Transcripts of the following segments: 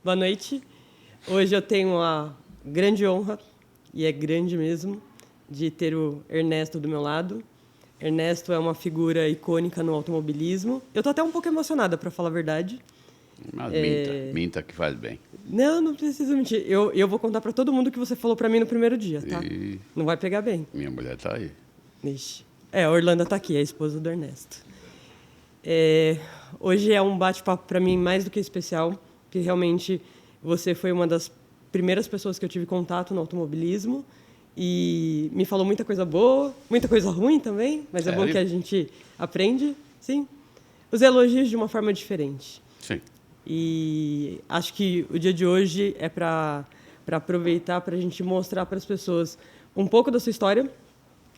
Boa noite. Hoje eu tenho a grande honra, e é grande mesmo, de ter o Ernesto do meu lado. Ernesto é uma figura icônica no automobilismo. Eu tô até um pouco emocionada, para falar a verdade. Mas minta que faz bem. Não precisa mentir. Eu vou contar para todo mundo o que você falou para mim no primeiro dia, tá? E Não vai pegar bem. minha mulher está aí. Ixi. A Orlando tá aqui, a esposa do Ernesto. Hoje é um bate-papo para mim mais do que especial, porque realmente você foi uma das primeiras pessoas que eu tive contato no automobilismo e me falou muita coisa boa, muita coisa ruim também, mas Sério? é bom que a gente aprende, sim, os elogios de uma forma diferente. Sim. E acho que o dia de hoje é para aproveitar para a gente mostrar para as pessoas um pouco da sua história,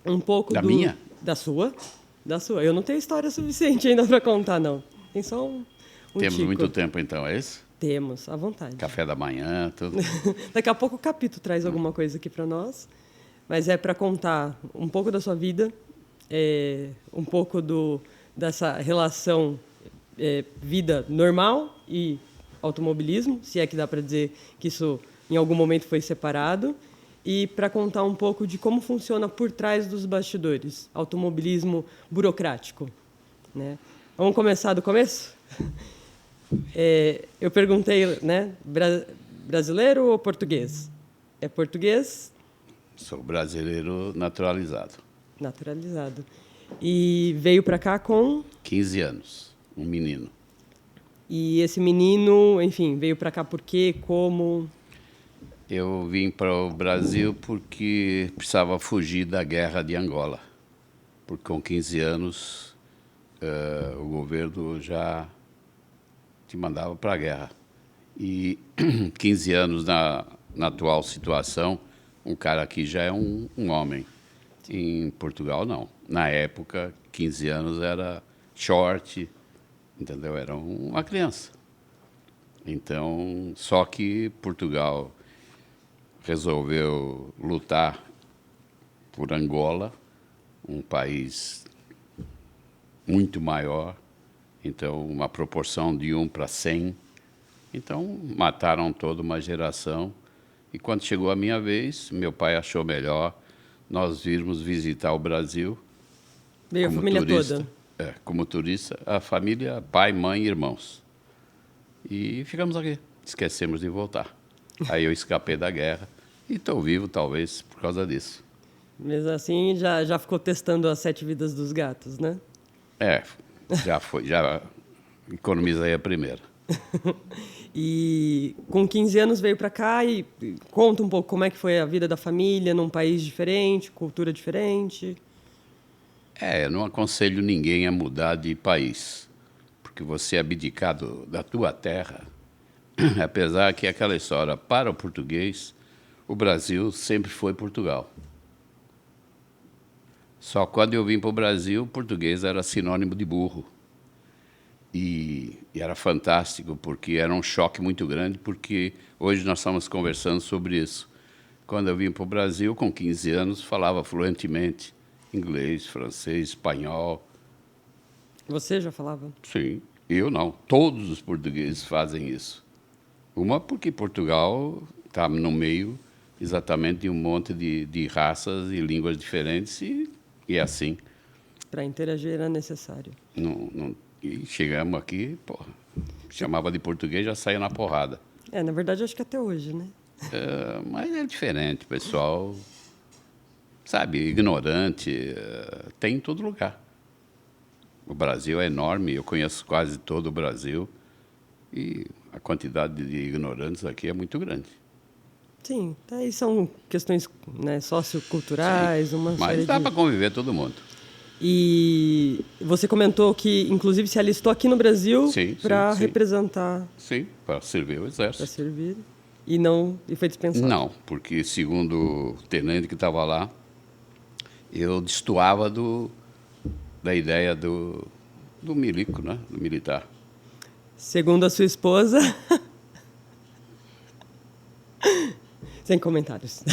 um pouco Da minha? Da sua. Eu não tenho história suficiente ainda para contar, não. Tem só um Temos tico. muito tempo, então, é isso? Temos, à vontade. Café da manhã, tudo. Daqui a pouco o Capito traz alguma coisa aqui para nós, mas é para contar um pouco da sua vida, um pouco dessa relação vida normal e automobilismo, se é que dá para dizer que isso em algum momento foi separado, e para contar um pouco de como funciona por trás dos bastidores, automobilismo burocrático, né? Vamos começar do começo? Eu perguntei, né, brasileiro ou português? É português? Sou brasileiro naturalizado. Naturalizado. E veio para cá com? 15 anos, um menino. E esse menino, enfim, veio para cá por quê? Como? Eu vim para o Brasil porque precisava fugir da guerra de Angola. Porque com 15 anos o governo já te mandava para a guerra. E 15 anos na atual situação, um cara aqui já é um homem. Em Portugal, não. Na época, 15 anos era short, entendeu? Era uma criança. Então, só que Portugal resolveu lutar por Angola, um país muito maior, então uma proporção de 1 para 100. Então mataram toda uma geração e quando chegou a minha vez, meu pai achou melhor nós virmos visitar o Brasil. Veio a família turista, toda? Como turista, a família, pai, mãe e irmãos. E ficamos aqui, esquecemos de voltar. Aí eu escapei da guerra e estou vivo, talvez, por causa disso. Mesmo assim, já ficou testando as 7 vidas dos gatos, né? Já economizei a primeira. E com 15 anos veio para cá e conta um pouco como é que foi a vida da família num país diferente, cultura diferente. Eu não aconselho ninguém a mudar de país, porque você é abdicado da tua terra. Apesar que aquela história, para o português, o Brasil sempre foi Portugal. Só quando eu vim para o Brasil, português era sinônimo de burro. E era fantástico, porque era um choque muito grande, porque hoje nós estamos conversando sobre isso. Quando eu vim para o Brasil, com 15 anos, falava fluentemente inglês, francês, espanhol. Você já falava? Sim, eu não. Todos os portugueses fazem isso. Uma porque Portugal está no meio exatamente de um monte de raças e línguas diferentes e é assim. Para interagir era necessário. E chegamos aqui, chamava de português, já saía na porrada. Na verdade, acho que até hoje, né? Mas é diferente, pessoal, sabe, ignorante, tem em todo lugar. O Brasil é enorme, eu conheço quase todo o Brasil e a quantidade de ignorantes aqui é muito grande. Sim, aí são questões, né, socioculturais, Sim, uma mas série dá de... para conviver todo mundo. E você comentou que, inclusive, se alistou aqui no Brasil para representar... Sim, para servir o exército. Para servir. E foi dispensado? Não, porque, segundo o tenente que estava lá, eu destoava da ideia do milico, né? Do militar. Segundo a sua esposa... Sem comentários.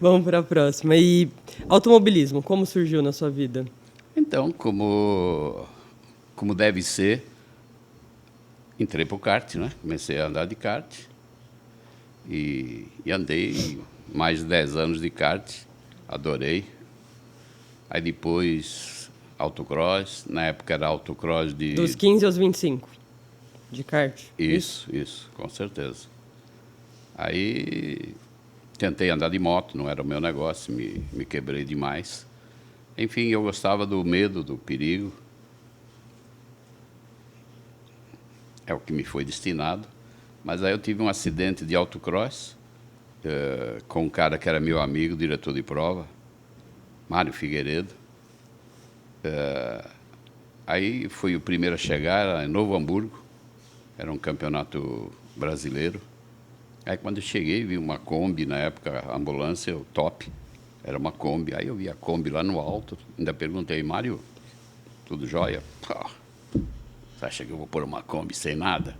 Vamos para a próxima. E automobilismo, como surgiu na sua vida? Então, como deve ser, entrei para o kart, né? Comecei a andar de kart e andei mais de 10 anos de kart, adorei. Aí depois autocross, na época era autocross de... Dos 15 aos 25, de kart? Isso, com certeza. Aí tentei andar de moto, não era o meu negócio, me quebrei demais. Enfim, eu gostava do medo, do perigo. É o que me foi destinado. Mas aí eu tive um acidente de autocross com um cara que era meu amigo, diretor de prova, Mário Figueiredo. Aí fui o primeiro a chegar em Novo Hamburgo, era um campeonato brasileiro. Aí quando eu cheguei, vi uma Kombi, na época, a ambulância, o top, era uma Kombi. Aí eu vi a Kombi lá no alto, ainda perguntei, Mário, tudo jóia? Você acha que eu vou pôr uma Kombi sem nada?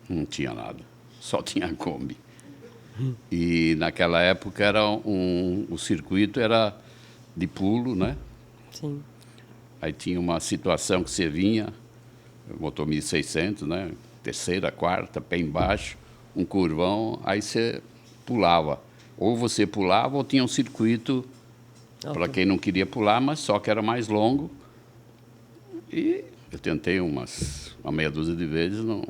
Não tinha nada, só tinha a Kombi. E naquela época o circuito era de pulo, né? Sim. Aí tinha uma situação que você vinha, motor 1600, né? Terceira, quarta, pé embaixo, um curvão, aí você pulava. Ou você pulava ou tinha um circuito para quem não queria pular, mas só que era mais longo. E eu tentei uma meia dúzia de vezes, não,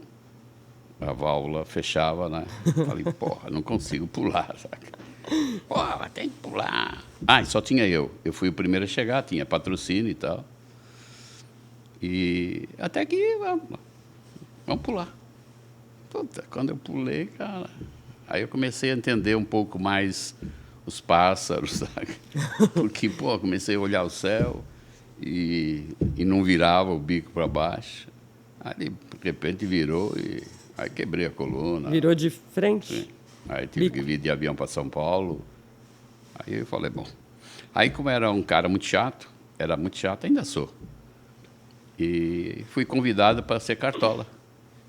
a válvula fechava, né? Falei, porra, não consigo pular, saca? Porra, tem que pular. E só tinha eu. Eu fui o primeiro a chegar, tinha patrocínio e tal. E até que vamos pular. Puta, quando eu pulei, cara, aí eu comecei a entender um pouco mais os pássaros, sabe? Porque, pô, comecei a olhar o céu e não virava o bico para baixo. Aí, de repente, virou e aí quebrei a coluna. Virou de frente? Sim. Aí tive que vir de avião para São Paulo. Aí eu falei, bom. Aí, como era um cara muito chato, ainda sou. E fui convidado para ser cartola.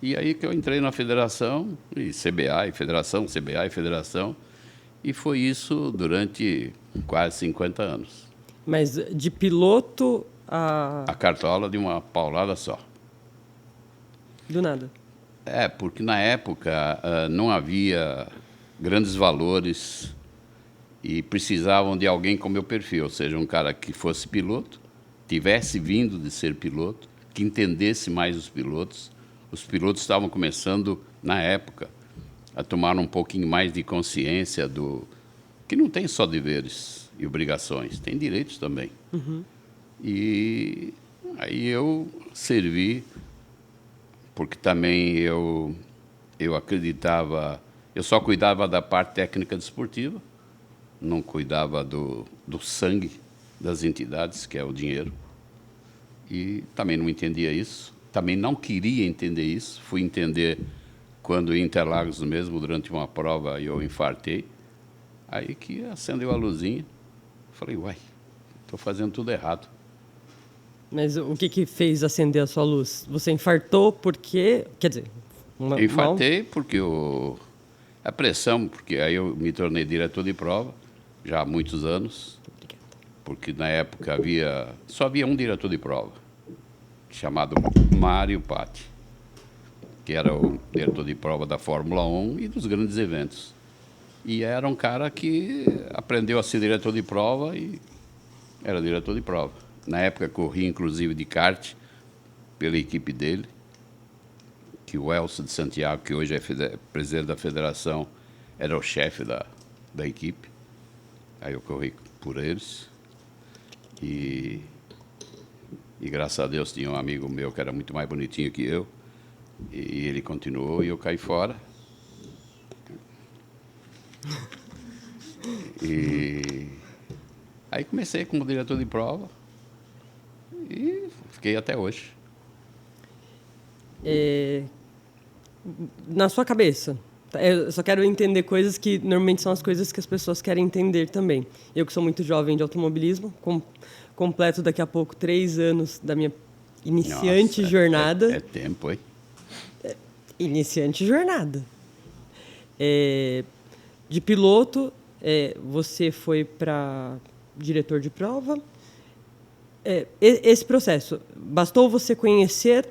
E aí que eu entrei na federação, e CBA, e federação, CBA e federação, e foi isso durante quase 50 anos. Mas de piloto a... A cartola de uma paulada só. Do nada. Porque na época não havia grandes valores e precisavam de alguém com meu perfil, ou seja, um cara que fosse piloto, tivesse vindo de ser piloto, que entendesse mais os pilotos. Os pilotos estavam começando, na época, a tomar um pouquinho mais de consciência do que não tem só deveres e obrigações, tem direitos também. Uhum. E aí eu servi, porque também eu acreditava, eu só cuidava da parte técnica desportiva, não cuidava do sangue das entidades, que é o dinheiro. E também não entendia isso. Também não queria entender isso. Fui entender quando em Interlagos mesmo, durante uma prova, eu infartei. Aí que acendeu a luzinha. Falei, uai, estou fazendo tudo errado. Mas o que fez acender a sua luz? Você infartou porque... Quer dizer... Eu infartei porque a pressão, porque aí eu me tornei diretor de prova, já há muitos anos. Obrigado. Porque na época só havia um diretor de prova, chamado Mário Patti, que era o diretor de prova da Fórmula 1 e dos grandes eventos. E era um cara que aprendeu a ser diretor de prova e era diretor de prova. Na época corri, inclusive, de kart pela equipe dele, que o Elcio de Santiago, que hoje é presidente da federação, era o chefe da equipe. Aí eu corri por eles. E graças a Deus tinha um amigo meu que era muito mais bonitinho que eu. E ele continuou e eu caí fora. E aí comecei como diretor de prova e fiquei até hoje. Na sua cabeça, eu só quero entender coisas que normalmente são as coisas que as pessoas querem entender também. Eu que sou muito jovem de automobilismo, completo daqui a pouco 3 anos da minha iniciante jornada. É tempo, hein? Iniciante jornada. De piloto, você foi para diretor de prova. Esse processo, bastou você conhecer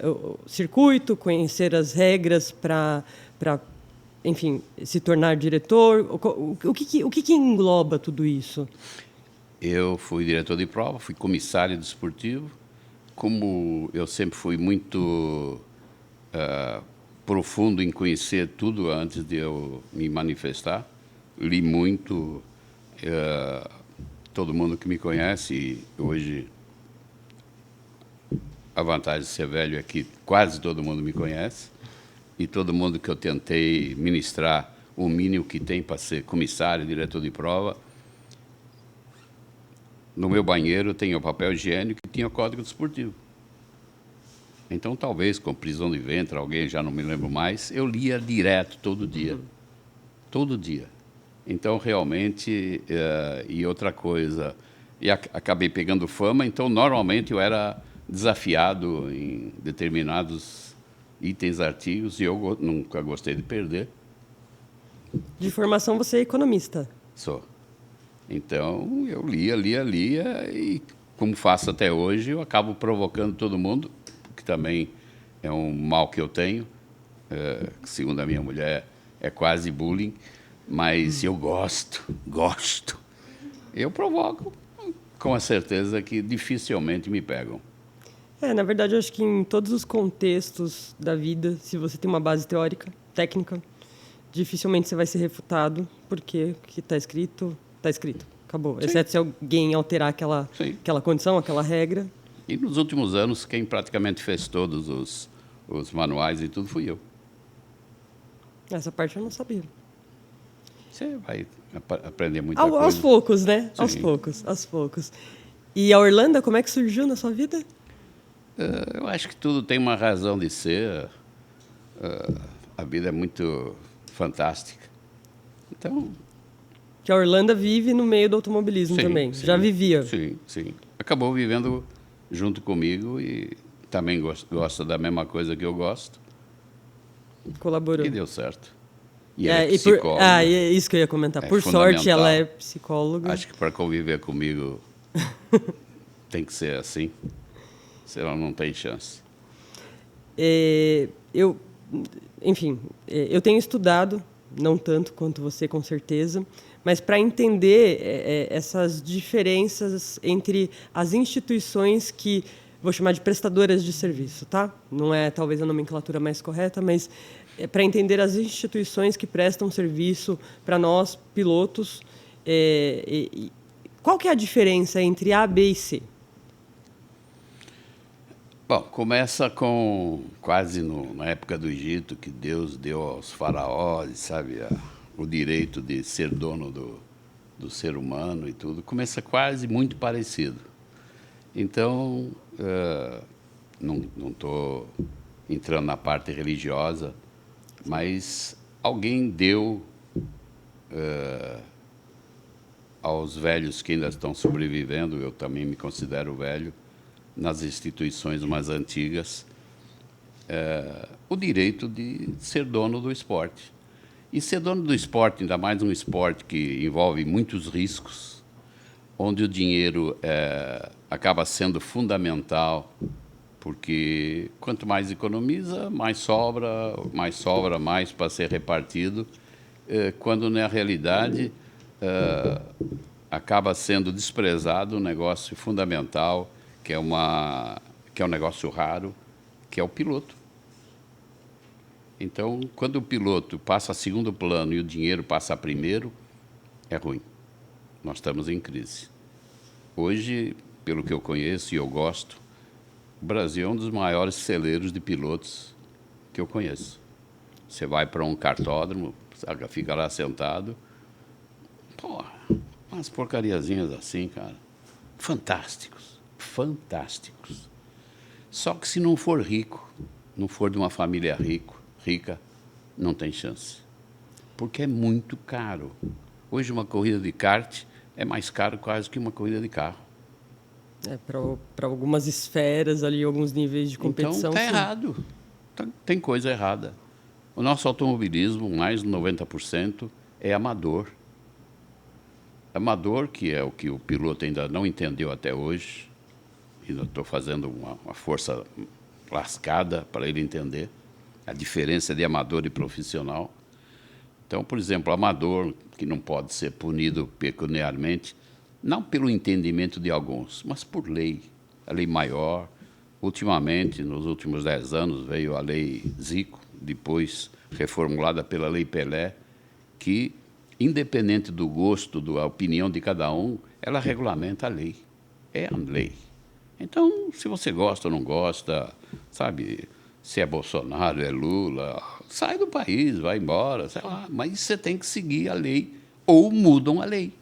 o circuito, conhecer as regras para, enfim, se tornar diretor? O que engloba tudo isso? Eu fui diretor de prova, fui comissário desportivo. Como eu sempre fui muito profundo em conhecer tudo antes de eu me manifestar, li muito. Todo mundo que me conhece, e hoje a vantagem de ser velho é que quase todo mundo me conhece, e todo mundo que eu tentei ministrar o mínimo que tem para ser comissário, diretor de prova. No meu banheiro tem o papel higiênico e tinha o código desportivo. Então, talvez, com prisão de ventre, alguém, já não me lembro mais, eu lia direto, todo dia. Todo dia. Então, realmente, e outra coisa, e acabei pegando fama, então, normalmente, eu era desafiado em determinados itens, artigos, e eu nunca gostei de perder. De formação, você é economista. Sou. Então, eu lia, e como faço até hoje, eu acabo provocando todo mundo, que também é um mal que eu tenho, que, segundo a minha mulher, é quase bullying, mas eu gosto. Eu provoco, com a certeza que dificilmente me pegam. Na verdade, eu acho que em todos os contextos da vida, se você tem uma base teórica, técnica, dificilmente você vai ser refutado, porque o que está escrito, acabou. Sim. Exceto se alguém alterar aquela condição, aquela regra. E nos últimos anos, quem praticamente fez todos os manuais e tudo fui eu. Essa parte eu não sabia. Você vai aprender muita coisa. Aos poucos, né? Sim. Aos poucos. E a Orlando, como é que surgiu na sua vida? Eu acho que tudo tem uma razão de ser. A vida é muito fantástica. Então... Que a Orlando vive no meio do automobilismo também. Sim, já vivia. Sim. Acabou vivendo junto comigo e também gosta da mesma coisa que eu gosto. Colaborou. E deu certo. E ela é psicóloga. É isso que eu ia comentar. Por sorte, ela é psicóloga. Acho que para conviver comigo tem que ser assim. Senão não tem chance. Enfim, eu tenho estudado, não tanto quanto você, com certeza, mas para entender essas diferenças entre as instituições que vou chamar de prestadoras de serviço, tá? Não é talvez a nomenclatura mais correta, mas para entender as instituições que prestam serviço para nós, pilotos, qual que é a diferença entre A, B e C? Bom, começa com quase na época do Egito, que Deus deu aos faraós, sabe, o direito de ser dono do ser humano e tudo. Começa quase muito parecido. Então, não estou entrando na parte religiosa, mas alguém deu aos velhos que ainda estão sobrevivendo, eu também me considero velho, nas instituições mais antigas, o direito de ser dono do esporte. E ser dono do esporte, ainda mais um esporte que envolve muitos riscos, onde o dinheiro acaba sendo fundamental, porque quanto mais economiza, mais sobra mais para ser repartido, quando na realidade acaba sendo desprezado um negócio fundamental, que é um negócio raro, que é o piloto. Então, quando o piloto passa a segundo plano e o dinheiro passa a primeiro, é ruim. Nós estamos em crise. Hoje, pelo que eu conheço e eu gosto, o Brasil é um dos maiores celeiros de pilotos que eu conheço. Você vai para um kartódromo, fica lá sentado, porra, umas porcariazinhas assim, cara, fantásticos. Só que se não for rico, não for de uma família rica, não tem chance. Porque é muito caro. Hoje uma corrida de kart é mais caro quase que uma corrida de carro. Para algumas esferas ali, alguns níveis de competição. Então está errado. Tem coisa errada. O nosso automobilismo, mais de 90%, é amador. Amador, que é o que o piloto ainda não entendeu até hoje. Estou fazendo uma força lascada para ele entender a diferença de amador e profissional. Então, por exemplo, amador, que não pode ser punido pecuniarmente, não pelo entendimento de alguns, mas por lei, a lei maior. Ultimamente, nos últimos 10 anos, veio a lei Zico, depois reformulada pela lei Pelé, que, independente do gosto, da opinião de cada um, ela regulamenta a lei. É a lei. Então, se você gosta ou não gosta, sabe, se é Bolsonaro, é Lula, sai do país, vai embora, sei lá, mas você tem que seguir a lei ou mudam a lei.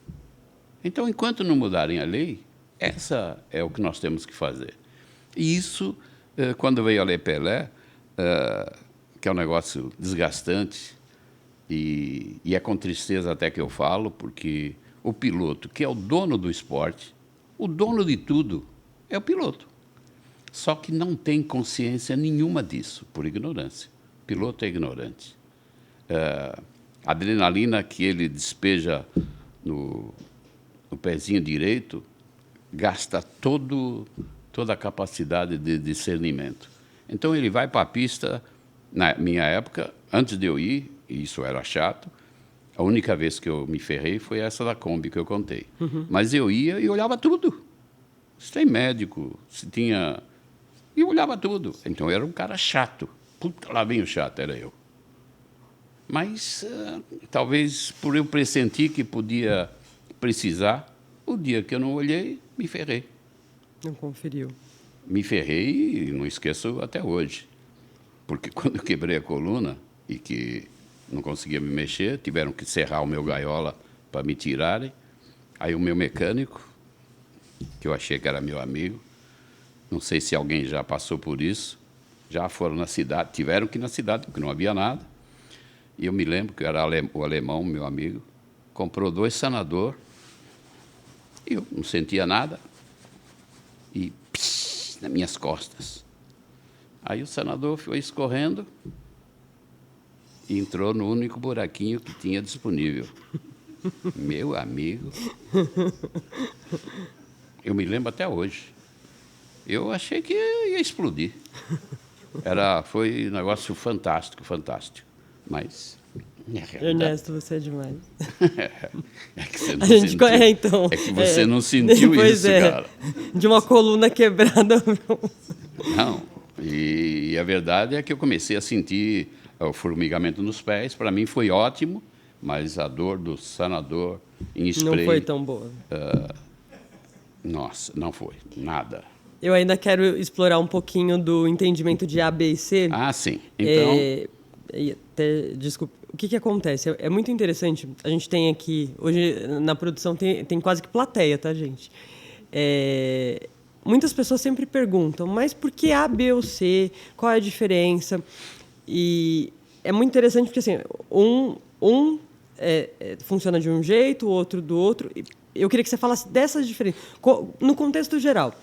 Então, enquanto não mudarem a lei, essa é o que nós temos que fazer. E isso, quando veio a Lei Pelé, que é um negócio desgastante, e é com tristeza até que eu falo, porque o piloto, que é o dono do esporte, o dono de tudo, é o piloto. Só que não tem consciência nenhuma disso, por ignorância. O piloto é ignorante. A adrenalina que ele despeja no pezinho direito gasta toda a capacidade de discernimento. Então, ele vai para a pista, na minha época, antes de eu ir, e isso era chato, a única vez que eu me ferrei foi essa da Kombi que eu contei. Mas eu ia e olhava tudo. Se tem médico, se tinha... E eu olhava tudo. Então, eu era um cara chato. Puta, lá vem o chato, era eu. Mas, talvez por eu pressentir que podia precisar, o dia que eu não olhei, me ferrei. Não conferiu. Me ferrei e não esqueço até hoje. Porque quando eu quebrei a coluna e que não conseguia me mexer, tiveram que serrar o meu gaiola para me tirarem. Aí o meu mecânico, que eu achei que era meu amigo, não sei se alguém já passou por isso, já foram na cidade, tiveram que ir na cidade, porque não havia nada. E eu me lembro que era o alemão, meu amigo, comprou 2 sanador, e eu não sentia nada, e pss, nas minhas costas. Aí o sanador foi escorrendo e entrou no único buraquinho que tinha disponível. Meu amigo, eu me lembro até hoje. Eu achei que ia explodir. Foi um negócio fantástico, fantástico. Mas... Ernesto, você é demais. É que você não A gente sentiu. então. É que você não sentiu pois isso, é, cara. de uma coluna quebrada. Não. E a verdade é que eu comecei a sentir o formigamento nos pés. Para mim foi ótimo, mas a dor do sanador em spray... Não foi tão boa. Nossa, não foi. Nada. Eu ainda quero explorar um pouquinho do entendimento de A, B e C. Ah, sim. Então... Desculpa, o que acontece? É muito interessante, a gente tem aqui, hoje na produção tem quase que plateia, tá, gente? Muitas pessoas sempre perguntam, mas por que A, B ou C? Qual é a diferença? E é muito interessante porque assim, funciona de um jeito, o outro do outro. Eu queria que você falasse dessas diferenças, no contexto geral.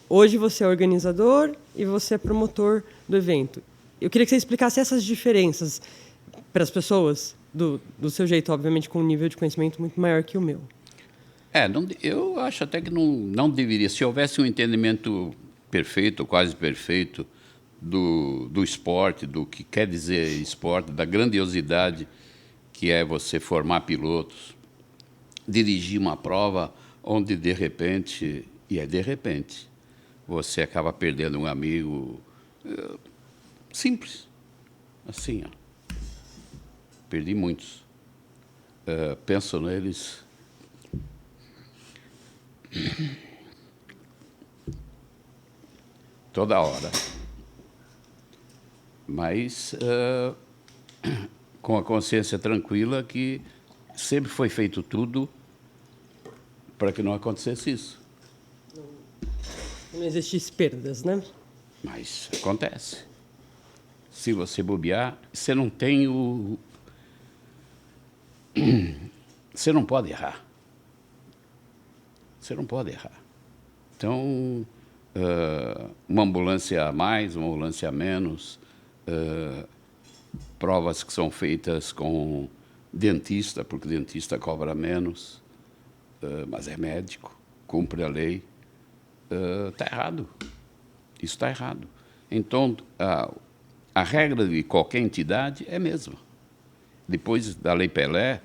Hoje você é organizador e você é promotor do evento. Eu queria que você explicasse essas diferenças para as pessoas, do seu jeito, obviamente, com um nível de conhecimento muito maior que o meu. Eu acho até que não deveria. Se houvesse um entendimento perfeito, quase perfeito, do esporte, do que quer dizer esporte, da grandiosidade que é você formar pilotos, dirigir uma prova onde, de repente, você acaba perdendo um amigo... Simples. Assim, ó. Perdi muitos. Penso neles. Toda hora. Mas com a consciência tranquila que sempre foi feito tudo para que não acontecesse isso. Não existisse perdas, né? Mas acontece. Se você bobear, você não tem você não pode errar. Você não pode errar. Então, uma ambulância a mais, uma ambulância a menos, provas que são feitas com dentista, porque dentista cobra menos, mas é médico, cumpre a lei. Está errado. Isso está errado. Então, a regra de qualquer entidade é a mesma. Depois da Lei Pelé,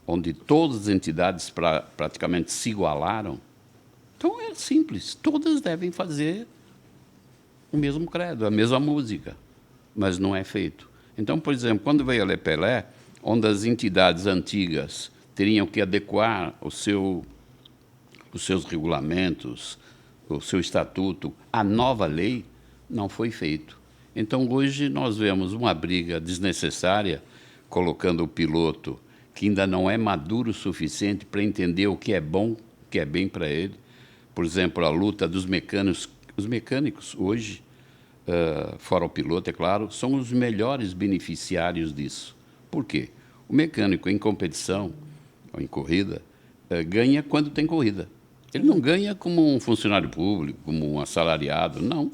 onde todas as entidades praticamente se igualaram, então é simples, todas devem fazer o mesmo credo, a mesma música, mas não é feito. Então, por exemplo, quando veio a Lei Pelé, onde as entidades antigas teriam que adequar os seus regulamentos, o seu estatuto à nova lei, não foi feito. Então, hoje, nós vemos uma briga desnecessária, colocando o piloto, que ainda não é maduro o suficiente para entender o que é bom, o que é bem para ele. Por exemplo, a luta dos mecânicos. Os mecânicos, hoje, fora o piloto, é claro, são os melhores beneficiários disso. Por quê? O mecânico, em competição, ou em corrida, ganha quando tem corrida. Ele não ganha como um funcionário público, como um assalariado, não.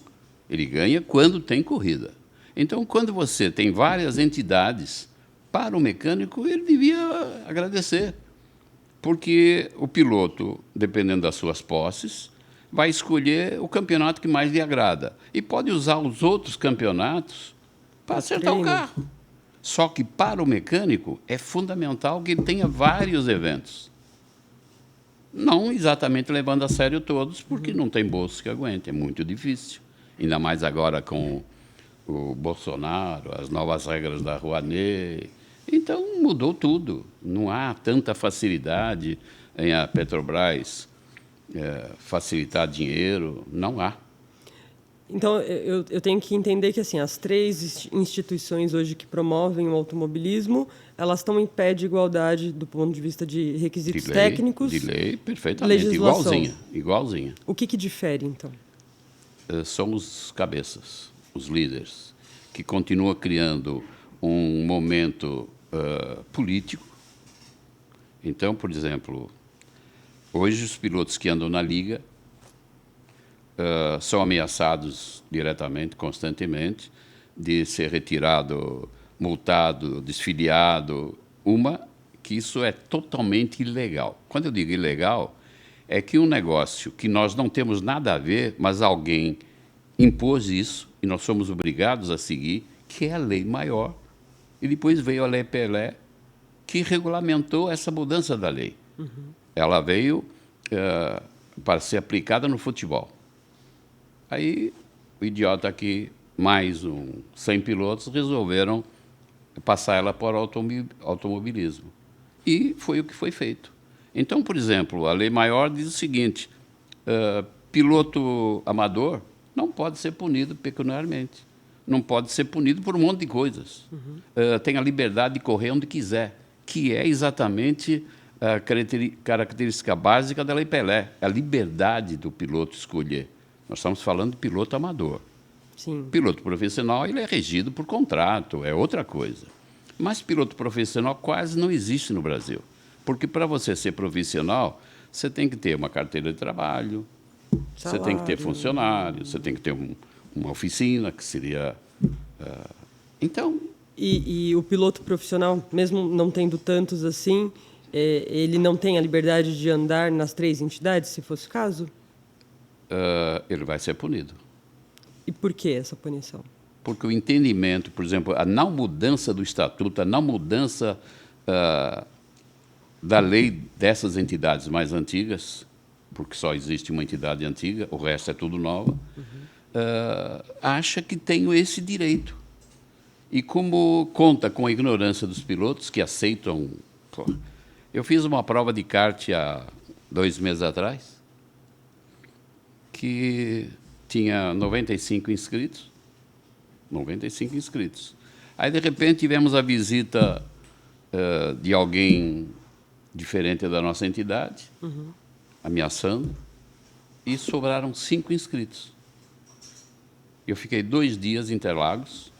Ele ganha quando tem corrida. Então, quando você tem várias entidades, para o mecânico, ele devia agradecer. Porque o piloto, dependendo das suas posses, vai escolher o campeonato que mais lhe agrada. E pode usar os outros campeonatos para acertar o carro. Só que, para o mecânico, é fundamental que ele tenha vários eventos. Não exatamente levando a sério todos, porque não tem bolso que aguente, é muito difícil. Ainda mais agora com o Bolsonaro, as novas regras da Rouanet. Então, mudou tudo. Não há tanta facilidade em a Petrobras facilitar dinheiro, não há. Então, eu tenho que entender que assim, as 3 instituições hoje que promovem o automobilismo, elas estão em pé de igualdade do ponto de vista de requisitos técnicos. De lei, perfeitamente, igualzinha. O que difere, então? São os cabeças, os líderes, que continuam criando um momento político. Então, por exemplo, hoje os pilotos que andam na liga são ameaçados diretamente, constantemente, de ser retirado, multado, desfiliado. Que isso é totalmente ilegal. Quando eu digo ilegal, é que um negócio que nós não temos nada a ver, mas alguém impôs isso e nós somos obrigados a seguir, que é a lei maior. E depois veio a Lei Pelé, que regulamentou essa mudança da lei. Uhum. Ela veio para ser aplicada no futebol. Aí, o idiota aqui, mais 100 pilotos, resolveram passar ela para o automobilismo. E foi o que foi feito. Então, por exemplo, a lei maior diz o seguinte, piloto amador não pode ser punido pecuniariamente, não pode ser punido por um monte de coisas. Uhum. Tem a liberdade de correr onde quiser, que é exatamente a característica básica da Lei Pelé, a liberdade do piloto escolher. Nós estamos falando de piloto amador. Sim. Piloto profissional, ele é regido por contrato, é outra coisa. Mas piloto profissional quase não existe no Brasil. Porque para você ser profissional, você tem que ter uma carteira de trabalho, salário. Você tem que ter funcionário, você tem que ter uma oficina, que seria... Então... E o piloto profissional, mesmo não tendo tantos assim, ele não tem a liberdade de andar nas 3 entidades, se fosse o caso? Ele vai ser punido. E por que essa punição? Porque o entendimento, por exemplo, a não mudança do estatuto, a não mudança da lei dessas entidades mais antigas, porque só existe uma entidade antiga, o resto é tudo nova, acha que tem esse direito. E como conta com a ignorância dos pilotos, que aceitam... Eu fiz uma prova de kart há 2 meses atrás, que tinha 95 inscritos. 95 inscritos. Aí, de repente, tivemos a visita de alguém diferente da nossa entidade, ameaçando, e sobraram 5 inscritos. Eu fiquei 2 dias em Interlagos,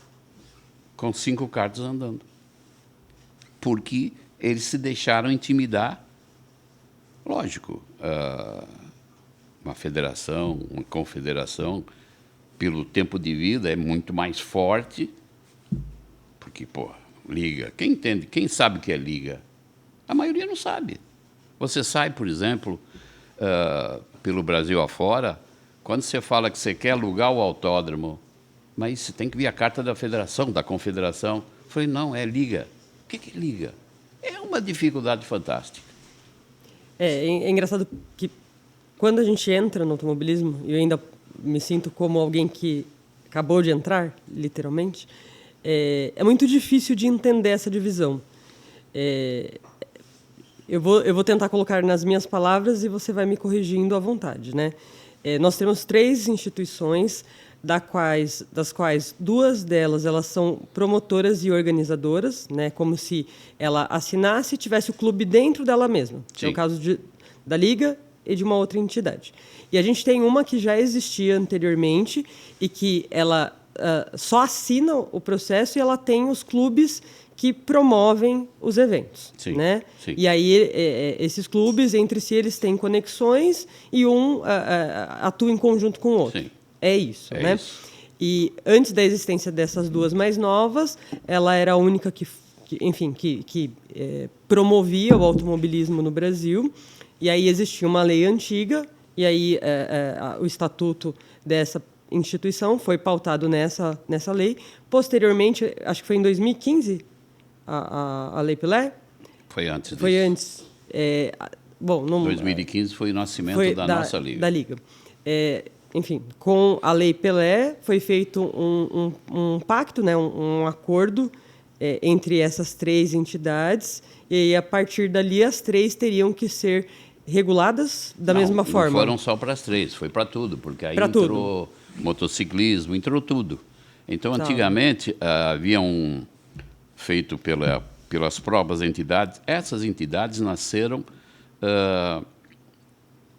com 5 karts andando. Porque eles se deixaram intimidar. Lógico, uma federação, uma confederação, pelo tempo de vida, é muito mais forte, porque, pô, liga. Quem entende, quem sabe o que é liga? A maioria não sabe. Você sai, por exemplo, pelo Brasil afora, quando você fala que você quer alugar o autódromo mas você tem que vir a carta da federação, da confederação. Eu falei, não, é liga. O que é liga? É uma dificuldade fantástica. É engraçado que quando a gente entra no automobilismo, e eu ainda me sinto como alguém que acabou de entrar, literalmente, é muito difícil de entender essa divisão. Eu vou tentar colocar nas minhas palavras e você vai me corrigindo à vontade, né? Nós temos 3 instituições, das quais 2 delas elas são promotoras e organizadoras, né? Como se ela assinasse e tivesse o clube dentro dela mesma. É o caso da Liga e de uma outra entidade. E a gente tem uma que já existia anteriormente e que ela só assina o processo e ela tem os clubes que promovem os eventos, sim, né? Sim. E aí esses clubes entre si eles têm conexões e um atua em conjunto com o outro. Sim. É isso, né? Isso. E antes da existência dessas 2 mais novas, ela era a única que promovia o automobilismo no Brasil. E aí existia uma lei antiga e aí o estatuto dessa instituição foi pautado nessa lei. Posteriormente, acho que foi em 2015 a Lei Pelé? Foi antes disso. Foi antes. 2015 foi o nascimento da nossa Liga. Da Liga. Enfim, com a Lei Pelé foi feito um pacto, né, um acordo entre essas 3 entidades, e aí, a partir dali as 3 teriam que ser reguladas da mesma forma. Não foram só para as 3, foi para tudo, porque aí entrou motociclismo, entrou tudo. Então, antigamente, havia feito pelas próprias entidades, essas entidades nasceram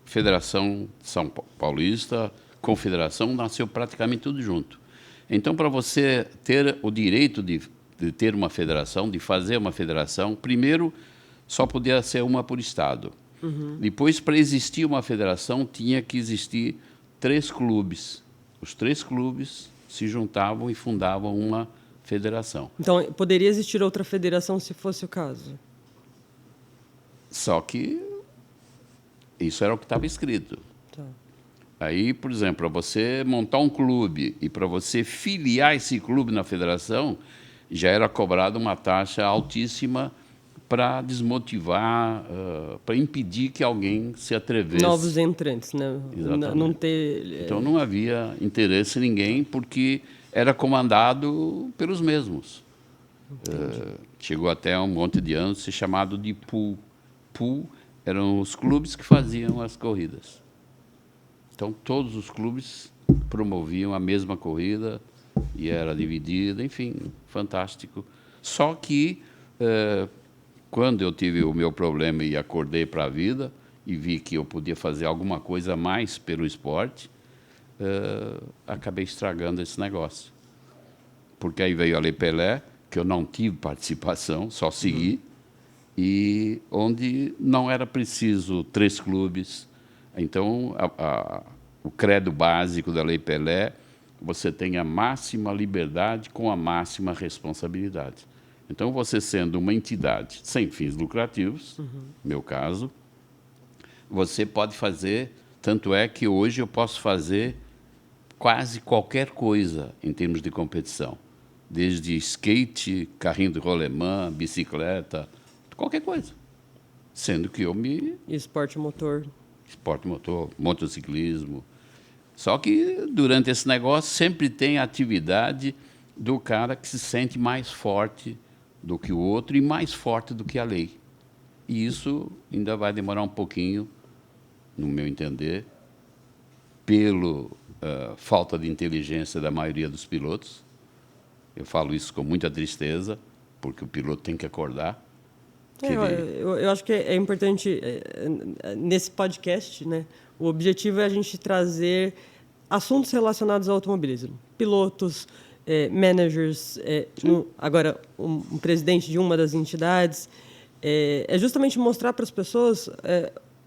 Federação São Paulista, Confederação, nasceu praticamente tudo junto. Então, para você ter o direito de ter uma federação, de fazer uma federação, primeiro só podia ser uma por estado. Depois, para existir uma federação, tinha que existir 3 clubes. Os 3 clubes se juntavam e fundavam uma federação. Então, poderia existir outra federação se fosse o caso? Só que isso era o que estava escrito. Tá. Aí, por exemplo, para você montar um clube e para você filiar esse clube na federação, já era cobrada uma taxa altíssima para desmotivar, para impedir que alguém se atrevesse. Novos entrantes, né? Exatamente. Não ter... Então, não havia interesse em ninguém, porque era comandado pelos mesmos. Chegou até um monte de anos ser chamado de pool. Pool eram os clubes que faziam as corridas. Então, todos os clubes promoviam a mesma corrida e era dividida, enfim, fantástico. Só que, quando eu tive o meu problema e acordei para a vida e vi que eu podia fazer alguma coisa a mais pelo esporte, acabei estragando esse negócio. Porque aí veio a Lei Pelé, que eu não tive participação, só segui, e onde não era preciso 3 clubes. Então, o credo básico da Lei Pelé, você tem a máxima liberdade com a máxima responsabilidade. Então, você sendo uma entidade sem fins lucrativos, meu caso, você pode fazer, tanto é que hoje eu posso fazer quase qualquer coisa em termos de competição, desde skate, carrinho de rolemã, bicicleta, qualquer coisa, sendo que eu me... Esporte motor. Esporte motor, motociclismo. Só que, durante esse negócio, sempre tem a atividade do cara que se sente mais forte do que o outro e mais forte do que a lei. E isso ainda vai demorar um pouquinho, no meu entender, pela falta de inteligência da maioria dos pilotos. Eu falo isso com muita tristeza, porque o piloto tem que acordar. Eu acho que é importante, nesse podcast, né, o objetivo é a gente trazer assuntos relacionados ao automobilismo. Pilotos, managers, agora um presidente de uma das entidades. É justamente mostrar para as pessoas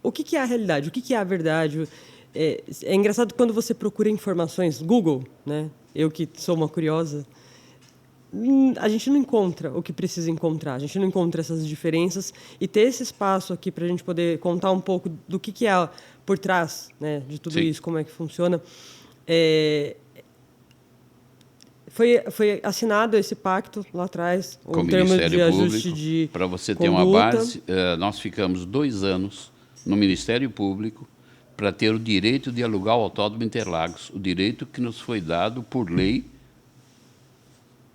o que é a realidade, o que é a verdade. É engraçado quando você procura informações, Google, né? Eu que sou uma curiosa, a gente não encontra o que precisa encontrar, a gente não encontra essas diferenças, e ter esse espaço aqui para a gente poder contar um pouco do que é por trás, né, de tudo Sim. isso, como é que funciona. Foi assinado esse pacto lá atrás, Com um o termo de Ministério ajuste Público. de Para você ter uma conduta. base, nós ficamos 2 anos no Ministério Público para ter o direito de alugar o Autódromo Interlagos, o direito que nos foi dado por lei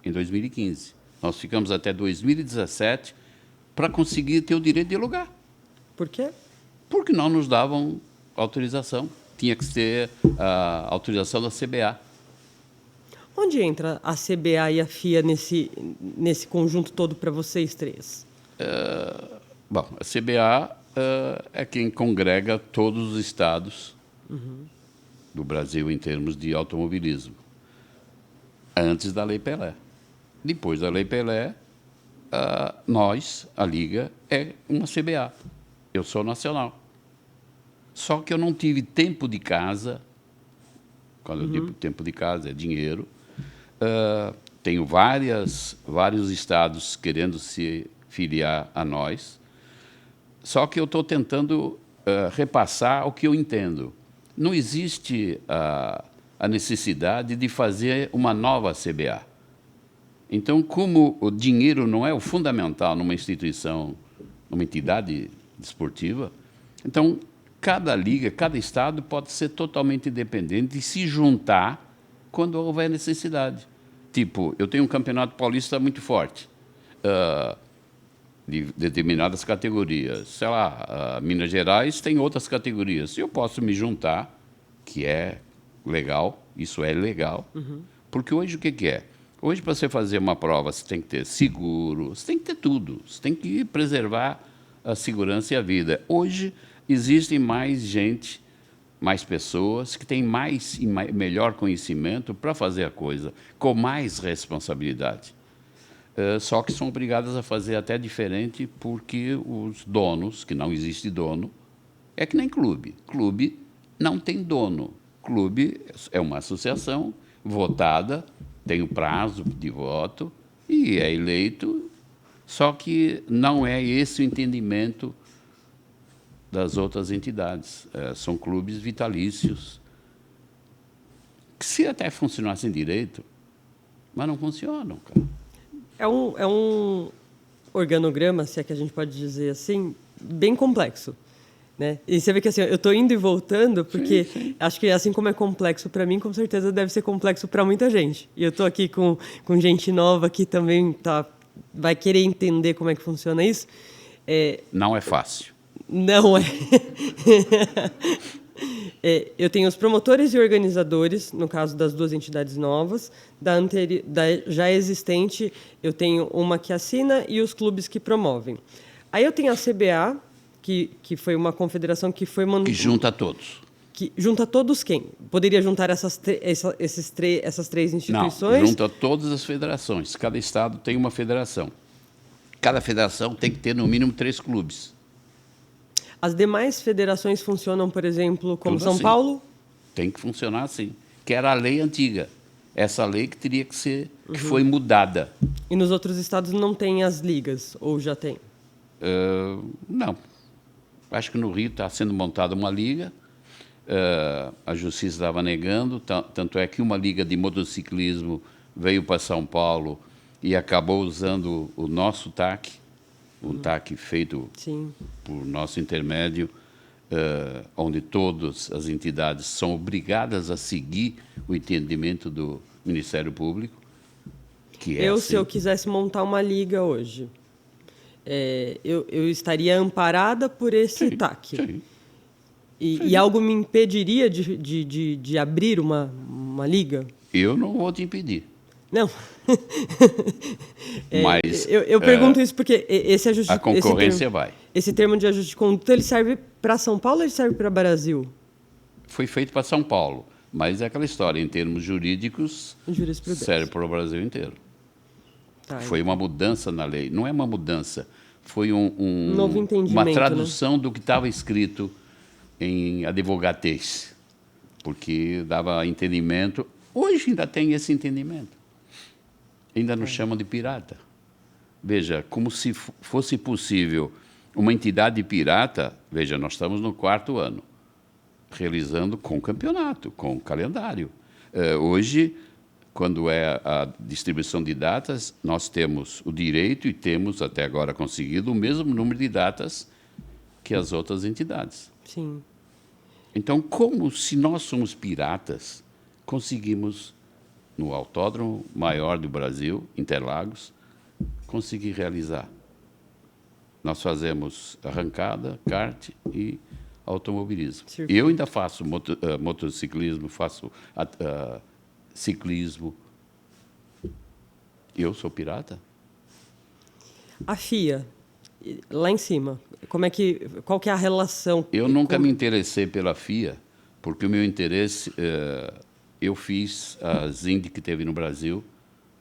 em 2015. Nós ficamos até 2017 para conseguir ter o direito de alugar. Por quê? Porque não nos davam autorização. Tinha que ter a autorização da CBA. Onde entra a CBA e a FIA nesse conjunto todo para vocês três? Bom, a CBA é quem congrega todos os estados do Brasil em termos de automobilismo. Antes da Lei Pelé. Depois da Lei Pelé, nós, a Liga, é uma CBA. Eu sou nacional. Só que eu não tive tempo de casa. Quando eu digo tempo de casa, é dinheiro. Tenho vários estados querendo se filiar a nós. Só que eu estou tentando repassar o que eu entendo. Não existe a necessidade de fazer uma nova CBA. Então, como o dinheiro não é o fundamental numa instituição, numa entidade desportiva, então, cada liga, cada estado pode ser totalmente independente e se juntar quando houver necessidade. Tipo, eu tenho um campeonato paulista muito forte, de determinadas categorias. Sei lá, Minas Gerais tem outras categorias. Eu posso me juntar, que é legal, isso é legal, porque hoje o que é? Hoje, para você fazer uma prova, você tem que ter seguro, você tem que ter tudo, você tem que preservar a segurança e a vida. Hoje, existem mais gente, mais pessoas que têm mais e melhor conhecimento para fazer a coisa, com mais responsabilidade. Só que são obrigadas a fazer até diferente porque os donos, que não existe dono, é que nem clube. Clube não tem dono. Clube é uma associação votada, tem o prazo de voto e é eleito, só que não é esse o entendimento das outras entidades. São clubes vitalícios, que se até funcionassem direito, mas não funcionam, cara. É um organograma, se é que a gente pode dizer assim, bem complexo. Né? E você vê que assim, eu estou indo e voltando, porque sim. Acho que assim como é complexo para mim, com certeza deve ser complexo para muita gente. E eu estou aqui com gente nova que também vai querer entender como é que funciona isso. Não é fácil. Não é. Eu tenho os promotores e organizadores, no caso das duas entidades novas, da já existente, eu tenho uma que assina e os clubes que promovem. Aí eu tenho a CBA, que foi uma confederação que foi... Que junta todos. Que junta todos quem? Poderia juntar essas três instituições? Não, junta todas as federações. Cada estado tem uma federação. Cada federação tem que ter, no mínimo, 3 clubes. As demais federações funcionam, por exemplo, como tudo São assim. Paulo? Tem que funcionar assim. Que era a lei antiga. Essa lei que teria que ser... que foi mudada. E nos outros estados não tem as ligas? Ou já tem? Não. Acho que no Rio está sendo montada uma liga, a Justiça estava negando, tanto é que uma liga de motociclismo veio para São Paulo e acabou usando o nosso TAC, um TAC feito Sim. por nosso intermédio, onde todas as entidades são obrigadas a seguir o entendimento do Ministério Público. Que é se eu quisesse montar uma liga hoje... eu estaria amparada por esse TAC. Sim. E algo me impediria de abrir uma liga? Eu não vou te impedir. Não. Mas eu pergunto isso porque esse ajuste... A concorrência vai. Esse termo de ajuste de conduta, ele serve para São Paulo ou ele serve para Brasil? Foi feito para São Paulo, mas é aquela história, em termos jurídicos, serve para o Brasil inteiro. Tá, foi uma mudança na lei. Não é uma mudança, foi novo entendimento, uma tradução, né, do que estava escrito em advogatez, porque dava entendimento. Hoje ainda tem esse entendimento. Ainda nos chamam de pirata. Veja, como se fosse possível uma entidade pirata. Veja, nós estamos no 4º ano, realizando com campeonato, com calendário. Hoje, quando é a distribuição de datas, nós temos o direito e temos, até agora, conseguido o mesmo número de datas que as outras entidades. Sim. Então, como se nós somos piratas, conseguimos, no autódromo maior do Brasil, Interlagos, conseguir realizar? Nós fazemos arrancada, kart e automobilismo. Circuito. Eu ainda faço motociclismo, faço ciclismo. Eu sou pirata? A FIA, lá em cima, qual que é a relação? Eu nunca me interessei pela FIA, porque o meu interesse, eu fiz as Indy que teve no Brasil,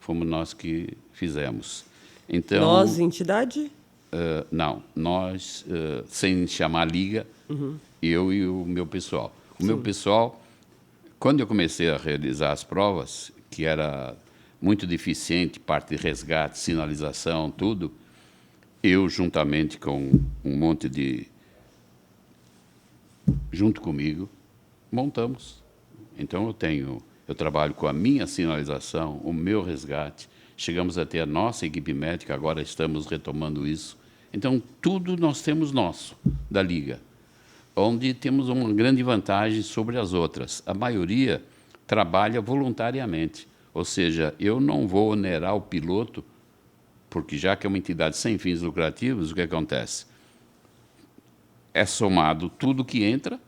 fomos nós que fizemos. Então, Nós, entidade? não, nós, sem chamar liga, eu e o meu pessoal. O meu pessoal, quando eu comecei a realizar as provas, que era muito deficiente, parte de resgate, sinalização, tudo, eu, juntamente com um monte de... junto comigo, montamos. Então, eu trabalho com a minha sinalização, o meu resgate, chegamos a ter a nossa equipe médica, agora estamos retomando isso. Então, tudo nós temos nosso, da Liga, onde temos uma grande vantagem sobre as outras. A maioria trabalha voluntariamente, ou seja, eu não vou onerar o piloto, porque já que é uma entidade sem fins lucrativos, o que acontece? É somado tudo que entra,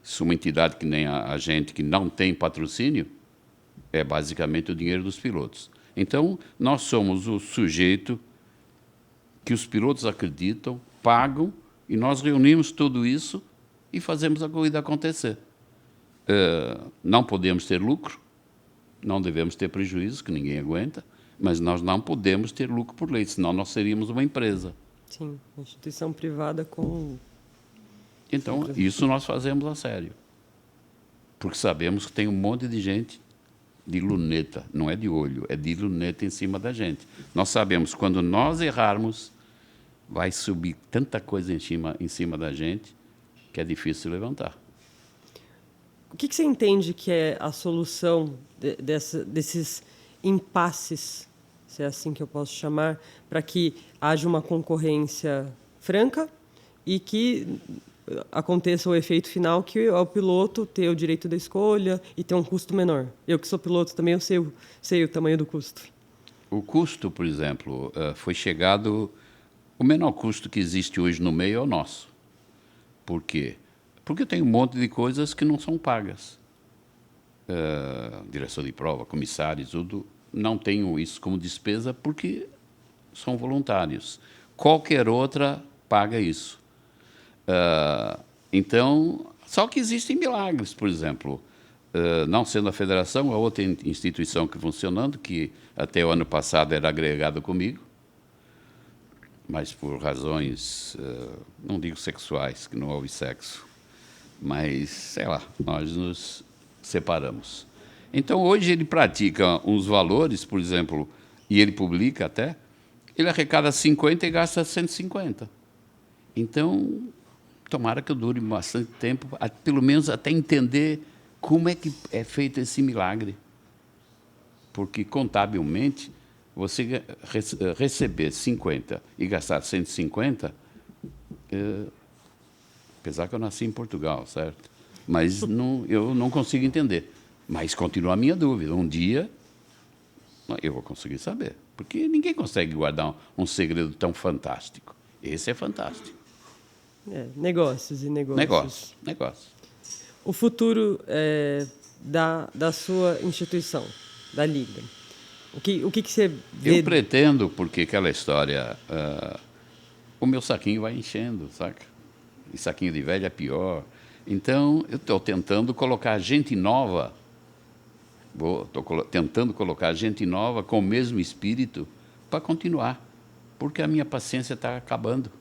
se uma entidade que nem a gente, que não tem patrocínio, é basicamente o dinheiro dos pilotos. Então, nós somos o sujeito que os pilotos acreditam, pagam, e nós reunimos tudo isso e fazemos a corrida acontecer. Não podemos ter lucro, não devemos ter prejuízo, que ninguém aguenta, mas nós não podemos ter lucro por lei, senão nós seríamos uma empresa. Sim, instituição privada com... Então, isso nós fazemos a sério, porque sabemos que tem um monte de gente de luneta, não é de olho, é de luneta em cima da gente. Nós sabemos, quando nós errarmos, vai subir tanta coisa em cima da gente que é difícil levantar. O que você entende que é a solução desses impasses, se é assim que eu posso chamar, para que haja uma concorrência franca e que aconteça o efeito final, que é o piloto ter o direito da escolha e ter um custo menor? Eu que sou piloto também, eu sei o tamanho do custo. O custo, por exemplo, foi chegado... O menor custo que existe hoje no meio é o nosso. Por quê? Porque tem um monte de coisas que não são pagas. Direção de prova, comissários, tudo, não tenho isso como despesa porque são voluntários. Qualquer outra paga isso. Então, só que existem milagres, por exemplo, não sendo a federação, a outra instituição que funcionando, que até o ano passado era agregada comigo, mas por razões, não digo sexuais, que não houve sexo, mas, sei lá, nós nos separamos. Então, hoje ele pratica uns valores, por exemplo, e ele publica até, ele arrecada 50 e gasta 150. Então, tomara que eu dure bastante tempo, pelo menos até entender como é que é feito esse milagre. Porque, contabilmente, você receber 50 e gastar 150, apesar que eu nasci em Portugal, certo? Mas eu não consigo entender. Mas continua a minha dúvida. Um dia eu vou conseguir saber. Porque ninguém consegue guardar um segredo tão fantástico. Esse é fantástico. Negócios e negócios. Negócios. O futuro da sua instituição, da Liga. O que você vê? Eu pretendo, porque aquela história, o meu saquinho vai enchendo, saca? E saquinho de velho é pior. Então, eu estou tentando colocar gente nova, estou tentando colocar gente nova com o mesmo espírito para continuar, porque a minha paciência está acabando.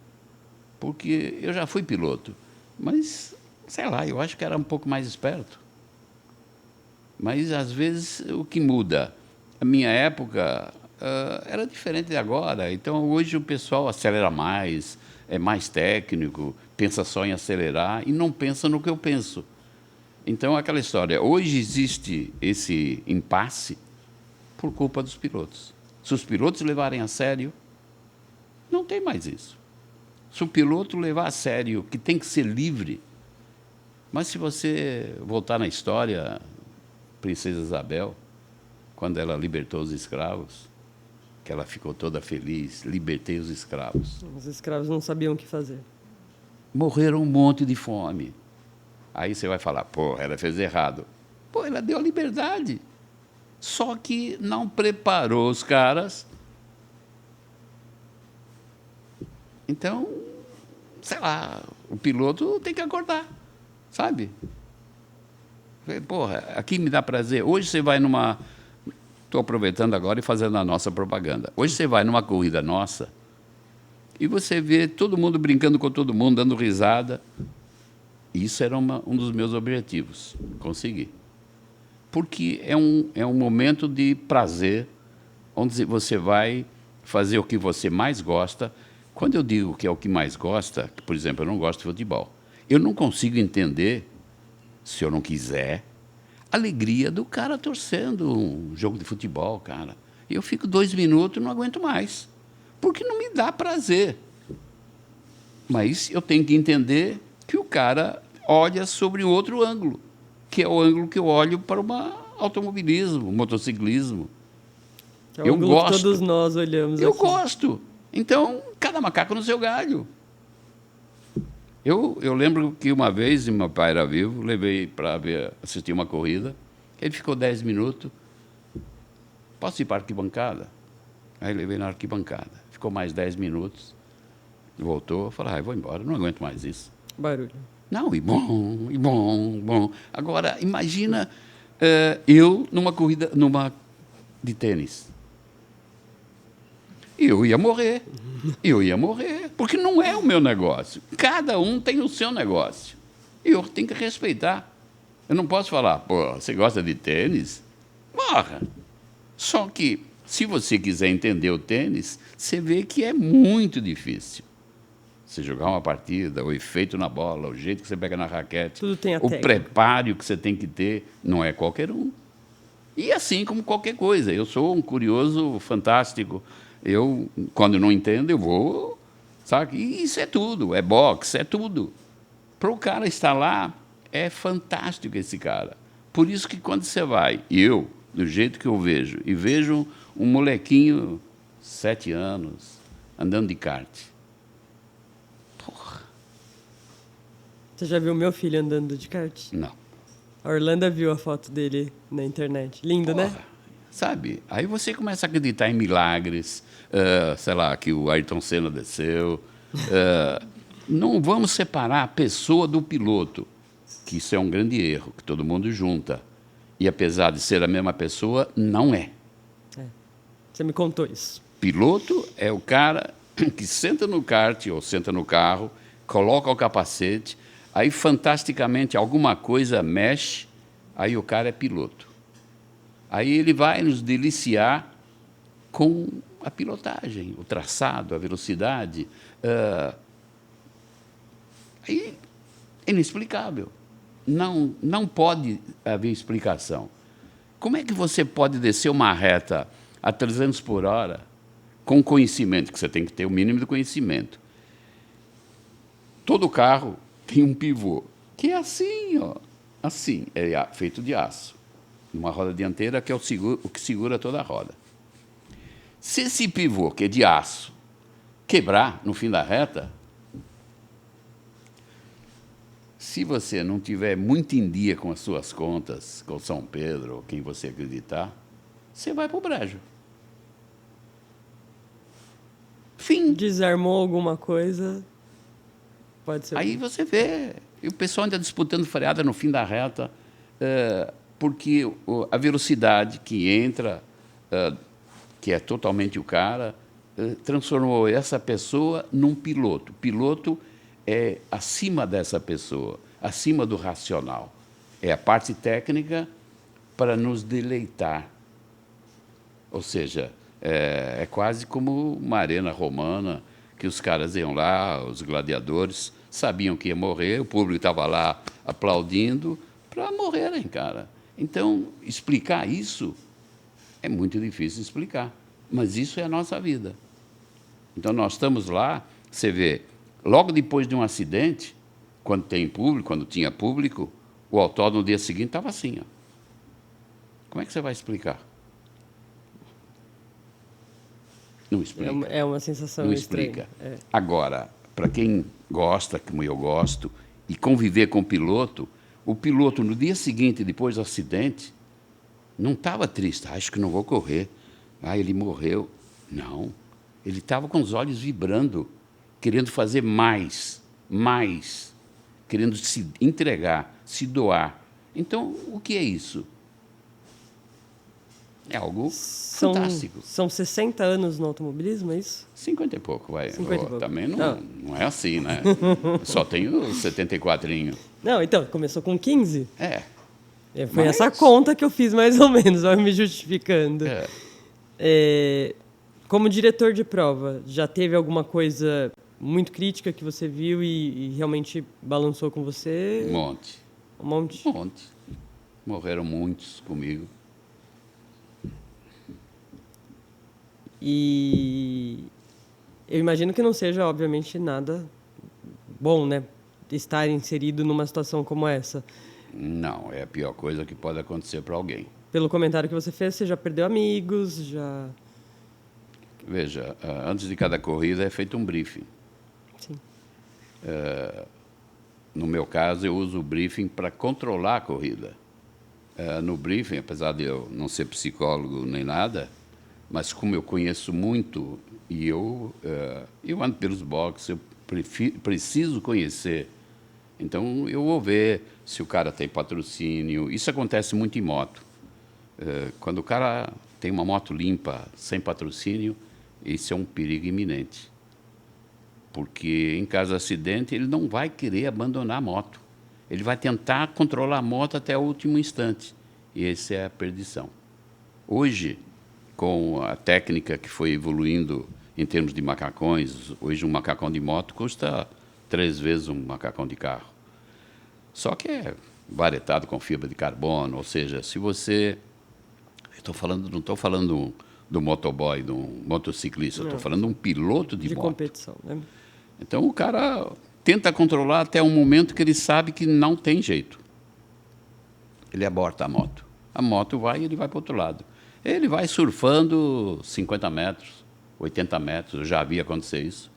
Porque eu já fui piloto, mas, sei lá, eu acho que era um pouco mais esperto. Mas, às vezes, o que muda? A minha época era diferente de agora. Então, hoje o pessoal acelera mais, é mais técnico, pensa só em acelerar e não pensa no que eu penso. Então, aquela história. Hoje existe esse impasse por culpa dos pilotos. Se os pilotos levarem a sério, não tem mais isso. Se o piloto levar a sério que tem que ser livre, mas se você voltar na história, Princesa Isabel, quando ela libertou os escravos, que ela ficou toda feliz, libertei os escravos. Os escravos não sabiam o que fazer. Morreram um monte de fome. Aí você vai falar, pô, ela fez errado. Pô, ela deu a liberdade. Só que não preparou os caras. Então, sei lá, o piloto tem que acordar, sabe? Porra, aqui me dá prazer. Hoje você vai numa... Estou aproveitando agora e fazendo a nossa propaganda. Hoje você vai numa corrida nossa e você vê todo mundo brincando com todo mundo, dando risada. Isso era um dos meus objetivos, conseguir. Porque é um momento de prazer, onde você vai fazer o que você mais gosta. Quando eu digo que é o que mais gosta, por exemplo, eu não gosto de futebol, eu não consigo entender, se eu não quiser, a alegria do cara torcendo um jogo de futebol, cara. Eu fico 2 minutos e não aguento mais, porque não me dá prazer. Mas eu tenho que entender que o cara olha sobre outro ângulo, que é o ângulo que eu olho para um automobilismo, motociclismo. É o ângulo que todos nós olhamos Eu aqui. gosto. Então, cada macaco no seu galho. Eu lembro que uma vez, meu pai era vivo, levei para assistir uma corrida, ele ficou 10 minutos, posso ir para a arquibancada? Aí levei na arquibancada, ficou mais 10 minutos, voltou, eu falei, vou embora, não aguento mais isso. Barulho. Não, e bom. Agora, imagina eu numa corrida de tênis. Eu ia morrer, porque não é o meu negócio. Cada um tem o seu negócio. E eu tenho que respeitar. Eu não posso falar, pô, você gosta de tênis? Porra! Só que, se você quiser entender o tênis, você vê que é muito difícil. Você jogar uma partida, o efeito na bola, o jeito que você pega na raquete, tudo tem a o técnica. preparo que você tem que ter, não é qualquer um. E assim como qualquer coisa. Eu sou um curioso fantástico. Eu, quando não entendo, eu vou, sabe? E isso é tudo, é boxe, é tudo. Para o cara estar lá, é fantástico esse cara. Por isso que quando você vai, do jeito que eu vejo, e vejo um molequinho, 7 anos, andando de kart. Porra. Você já viu meu filho andando de kart? Não. A Orlando viu a foto dele na internet. Lindo, Porra. né? Sabe? Aí você começa a acreditar em milagres, sei lá, que o Ayrton Senna desceu. Não vamos separar a pessoa do piloto, que isso é um grande erro, que todo mundo junta. E apesar de ser a mesma pessoa, não é. Você me contou isso. Piloto é o cara que senta no kart ou senta no carro, coloca o capacete, aí fantasticamente alguma coisa mexe, aí o cara é piloto. Aí ele vai nos deliciar com a pilotagem, o traçado, a velocidade. Aí é inexplicável. Não pode haver explicação. Como é que você pode descer uma reta a 300 por hora com conhecimento, que você tem que ter o mínimo de conhecimento? Todo carro tem um pivô, que é assim, ó, assim, é feito de aço. Uma roda dianteira que é o que segura toda a roda. Se esse pivô, que é de aço, quebrar no fim da reta, se você não tiver muito em dia com as suas contas, com São Pedro, ou quem você acreditar, você vai para o brejo. Fim. Desarmou alguma coisa, pode ser. Aí você vê, e o pessoal ainda disputando freada no fim da reta, porque a velocidade que entra, que é totalmente o cara, transformou essa pessoa num piloto. Piloto é acima dessa pessoa, acima do racional. É a parte técnica para nos deleitar. Ou seja, é quase como uma arena romana, que os caras iam lá, os gladiadores, sabiam que ia morrer, o público estava lá aplaudindo, para morrerem, cara. Então, explicar isso é muito difícil explicar, mas isso é a nossa vida. Então, nós estamos lá, você vê, logo depois de um acidente, quando tem público, quando tinha público, o autódromo no dia seguinte estava assim, ó. Como é que você vai explicar? Não explica. É uma sensação Não estranha. explica. Agora, para quem gosta, como eu gosto, e conviver com o piloto, no dia seguinte, depois do acidente, não estava triste. Acho que não vou correr. Ele morreu. Não. Ele estava com os olhos vibrando, querendo fazer mais, querendo se entregar, se doar. Então, o que é isso? É algo fantástico. São 60 anos no automobilismo, é isso? 50 e pouco, vai. 50 e pouco. Também não é assim, né? Só tenho 74. Não, então, começou com 15? Foi Mas... essa conta que eu fiz, mais ou menos, vai me justificando. Como diretor de prova, já teve alguma coisa muito crítica que você viu e realmente balançou com você? Um monte. Um monte? Um monte. Morreram muitos comigo. E eu imagino que não seja, obviamente, nada bom, né? Estar inserido numa situação como essa. Não, é a pior coisa que pode acontecer para alguém. Pelo comentário que você fez, você já perdeu amigos, já... Veja, antes de cada corrida é feito um briefing. Sim. No meu caso, eu uso o briefing para controlar a corrida. No briefing, apesar de eu não ser psicólogo nem nada, mas como eu conheço muito e eu ando pelos boxes, eu preciso conhecer. Então, eu vou ver se o cara tem patrocínio. Isso acontece muito em moto. Quando o cara tem uma moto limpa, sem patrocínio, isso é um perigo iminente. Porque, em caso de acidente, ele não vai querer abandonar a moto. Ele vai tentar controlar a moto até o último instante. E essa é a perdição. Hoje, com a técnica que foi evoluindo em termos de macacões, hoje um macacão de moto custa 3 vezes um macacão de carro. Só que é varetado com fibra de carbono, ou seja, se você... não estou falando do motoboy, do motociclista, estou falando de um piloto de moto. Competição, né? Então, o cara tenta controlar até um momento que ele sabe que não tem jeito. Ele aborta a moto. A moto vai e ele vai para o outro lado. Ele vai surfando 50 metros, 80 metros, eu já vi acontecer isso.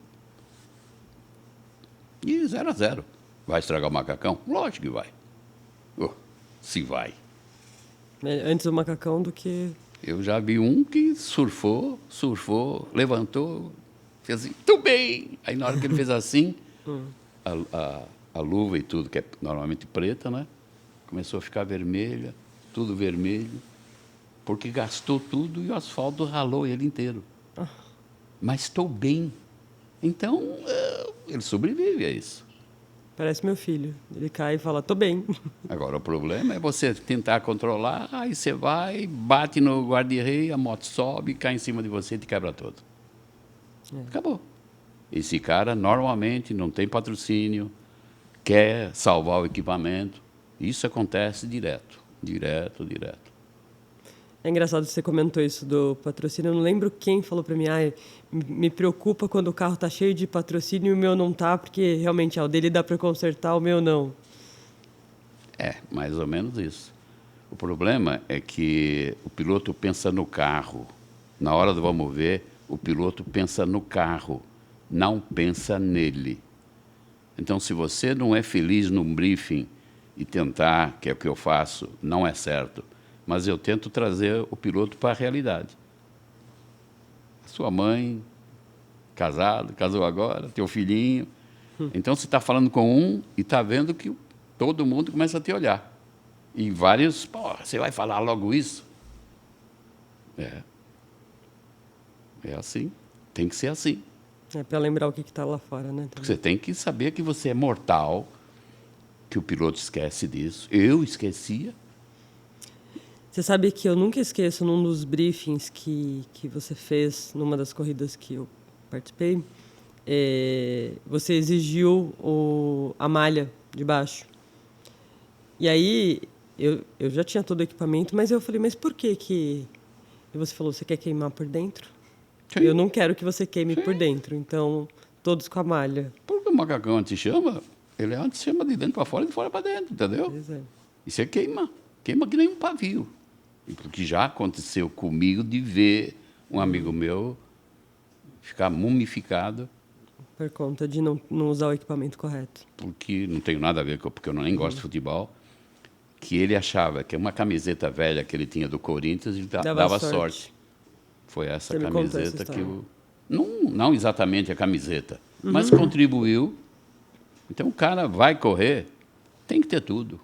E 0 a 0. Vai estragar o macacão? Lógico que vai. Se vai. Antes do macacão do que... Eu já vi um que surfou, levantou, fez assim, tudo bem. Aí na hora que ele fez assim, a luva e tudo, que é normalmente preta, né? Começou a ficar vermelha, tudo vermelho, porque gastou tudo e o asfalto ralou ele inteiro. Mas estou bem. Então, ele sobrevive a isso. Parece meu filho. Ele cai e fala, tô bem. Agora, o problema é você tentar controlar, aí você vai, bate no guarda-rei, a moto sobe, cai em cima de você e te quebra todo. Acabou. Esse cara, normalmente, não tem patrocínio, quer salvar o equipamento. Isso acontece direto. É engraçado que você comentou isso do patrocínio. Eu não lembro quem falou para mim, me preocupa quando o carro tá cheio de patrocínio e o meu não tá, porque realmente o dele dá para consertar, o meu não. É, mais ou menos isso. O problema é que o piloto pensa no carro. Na hora do vamos ver, o piloto pensa no carro, não pensa nele. Então, se você não é feliz num briefing e tentar, que é o que eu faço, não é certo, mas eu tento trazer o piloto para a realidade. Sua mãe, casou agora, teu filhinho. Então, você está falando com um e está vendo que todo mundo começa a te olhar. E vários, você vai falar logo isso? É assim, tem que ser assim. É para lembrar o que está lá fora, né? Porque você tem que saber que você é mortal, que o piloto esquece disso. Eu esquecia. Você sabe que eu nunca esqueço, num dos briefings que você fez, numa das corridas que eu participei, você exigiu a malha de baixo. E aí, eu já tinha todo o equipamento, mas eu falei, mas por que que... E você falou, você quer queimar por dentro? Sim. Eu não quero que você queime por dentro, então, todos com a malha. Porque o macacão anti-chama, ele é anti-chama de dentro para fora e de fora para dentro, entendeu? Pois é. E você queima que nem um pavio. E porque já aconteceu comigo de ver um amigo meu ficar mumificado, Por conta de não usar o equipamento correto. porque não tenho nada a ver com, porque eu nem gosto de futebol, que ele achava que uma camiseta velha que ele tinha do Corinthians ele dava sorte. Foi essa Você me contou essa camiseta que história. eu... Não exatamente a camiseta, mas contribuiu. Então, o cara vai correr, tem que ter tudo.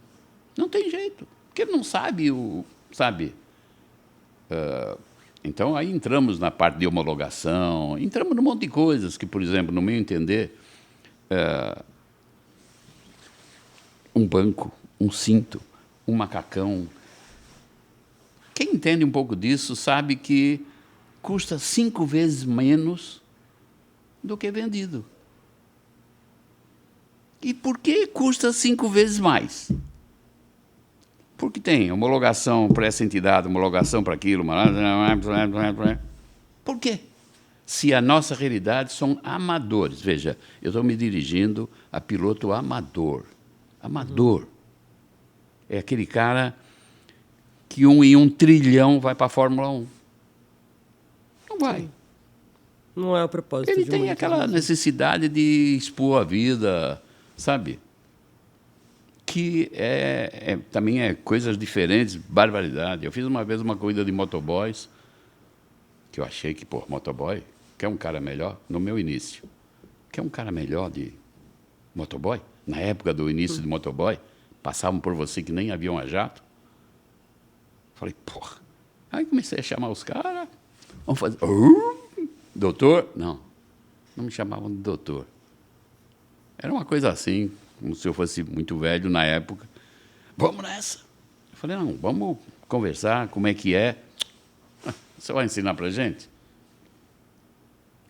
Não tem jeito, porque ele não sabe sabe? Então, aí entramos na parte de homologação, entramos num monte de coisas que, por exemplo, no meu entender, um banco, um cinto, um macacão. Quem entende um pouco disso sabe que custa 5 vezes menos do que vendido. E por que custa 5 vezes mais? Porque tem homologação para essa entidade, homologação para aquilo. Por quê? Se a nossa realidade são amadores. Veja, eu estou me dirigindo a piloto amador. Amador. É aquele cara que 1 em 1 trilhão vai para a Fórmula 1. Não vai. Sim. Não é o propósito Ele de tem muitos, aquela né? necessidade de expor a vida, sabe? Que também é coisas diferentes, barbaridade. Eu fiz uma vez uma corrida de motoboys, que eu achei que, pô, motoboy, quer um cara melhor? No meu início. Quer um cara melhor de motoboy? Na época do início de motoboy, passavam por você que nem avião a jato. Falei, porra. Aí comecei a chamar os caras. Vamos fazer... doutor? Não me chamavam de doutor. Era uma coisa assim, como se eu fosse muito velho na época. Vamos nessa. Eu falei, não, vamos conversar, como é que é. Você vai ensinar para a gente?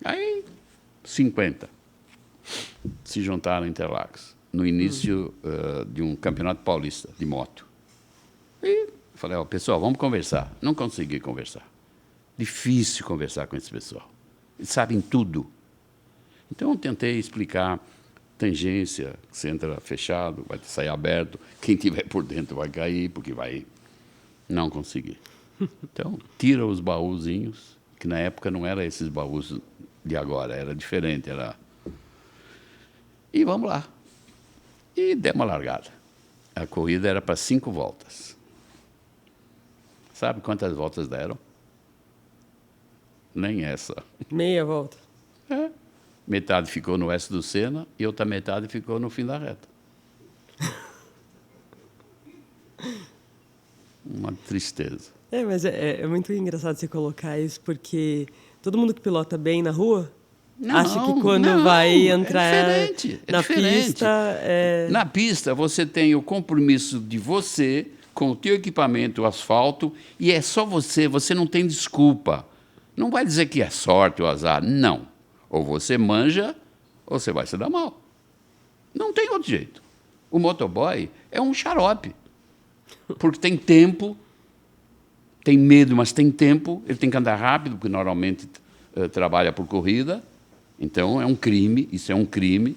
Aí, 50 se juntaram em Interlagos, no início de um campeonato paulista de moto. E falei, ó, pessoal, vamos conversar. Não consegui conversar. Difícil conversar com esse pessoal. Eles sabem tudo. Então, eu tentei explicar tangência, você entra fechado, vai sair aberto, quem tiver por dentro vai cair, porque vai... Não consegui. Então, tira os baúzinhos, que na época não eram esses baús de agora, era diferente, era... E vamos lá. E demos uma largada. A corrida era para 5 voltas. Sabe quantas voltas deram? Nem essa. Meia volta. É. Metade ficou no oeste do Senna e outra metade ficou no fim da reta. Uma tristeza. Mas é muito engraçado você colocar isso, porque todo mundo que pilota bem na rua acha que quando vai entrar na pista... Na pista, você tem o compromisso de você com o teu equipamento, o asfalto, e é só você não tem desculpa. Não vai dizer que é sorte ou azar, não. Ou você manja, ou você vai se dar mal. Não tem outro jeito. O motoboy é um xarope. Porque tem tempo, tem medo, mas tem tempo. Ele tem que andar rápido, porque normalmente trabalha por corrida. Então, é um crime, isso é um crime.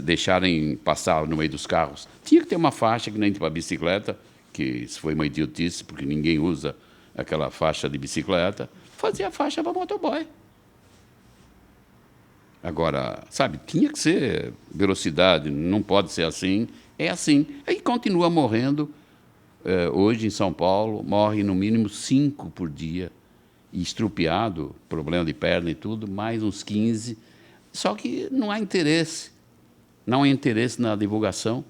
Deixarem passar no meio dos carros. Tinha que ter uma faixa, que nem para bicicleta, que isso foi uma idiotice, porque ninguém usa aquela faixa de bicicleta. Fazia a faixa para motoboy. Agora, sabe, tinha que ser velocidade, não pode ser assim, é assim. Aí continua morrendo. Hoje, em São Paulo, morre no mínimo 5 por dia, e estrupiado, problema de perna e tudo, mais uns 15. Só que não há interesse. Não há interesse na divulgação,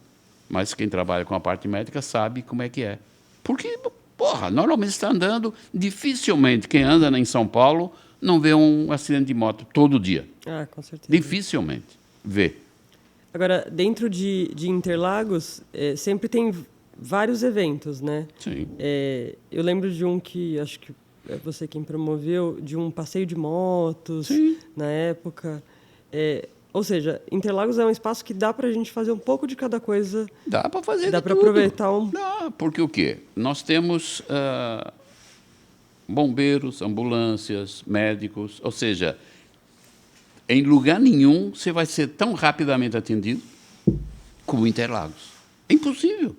mas quem trabalha com a parte médica sabe como é que é. Porque, porra, normalmente está andando, dificilmente quem anda em São Paulo não vê um acidente de moto todo dia. Ah, com certeza. Dificilmente vê. Agora, dentro de Interlagos, sempre tem vários eventos, né? Sim. Eu lembro de um que, acho que é você quem promoveu, de um passeio de motos, Sim. na época. Ou seja, Interlagos é um espaço que dá para a gente fazer um pouco de cada coisa. Dá para fazer Dá de para tudo. aproveitar um... Dá, porque o quê? Nós temos bombeiros, ambulâncias, médicos, ou seja, em lugar nenhum você vai ser tão rapidamente atendido como Interlagos. É impossível.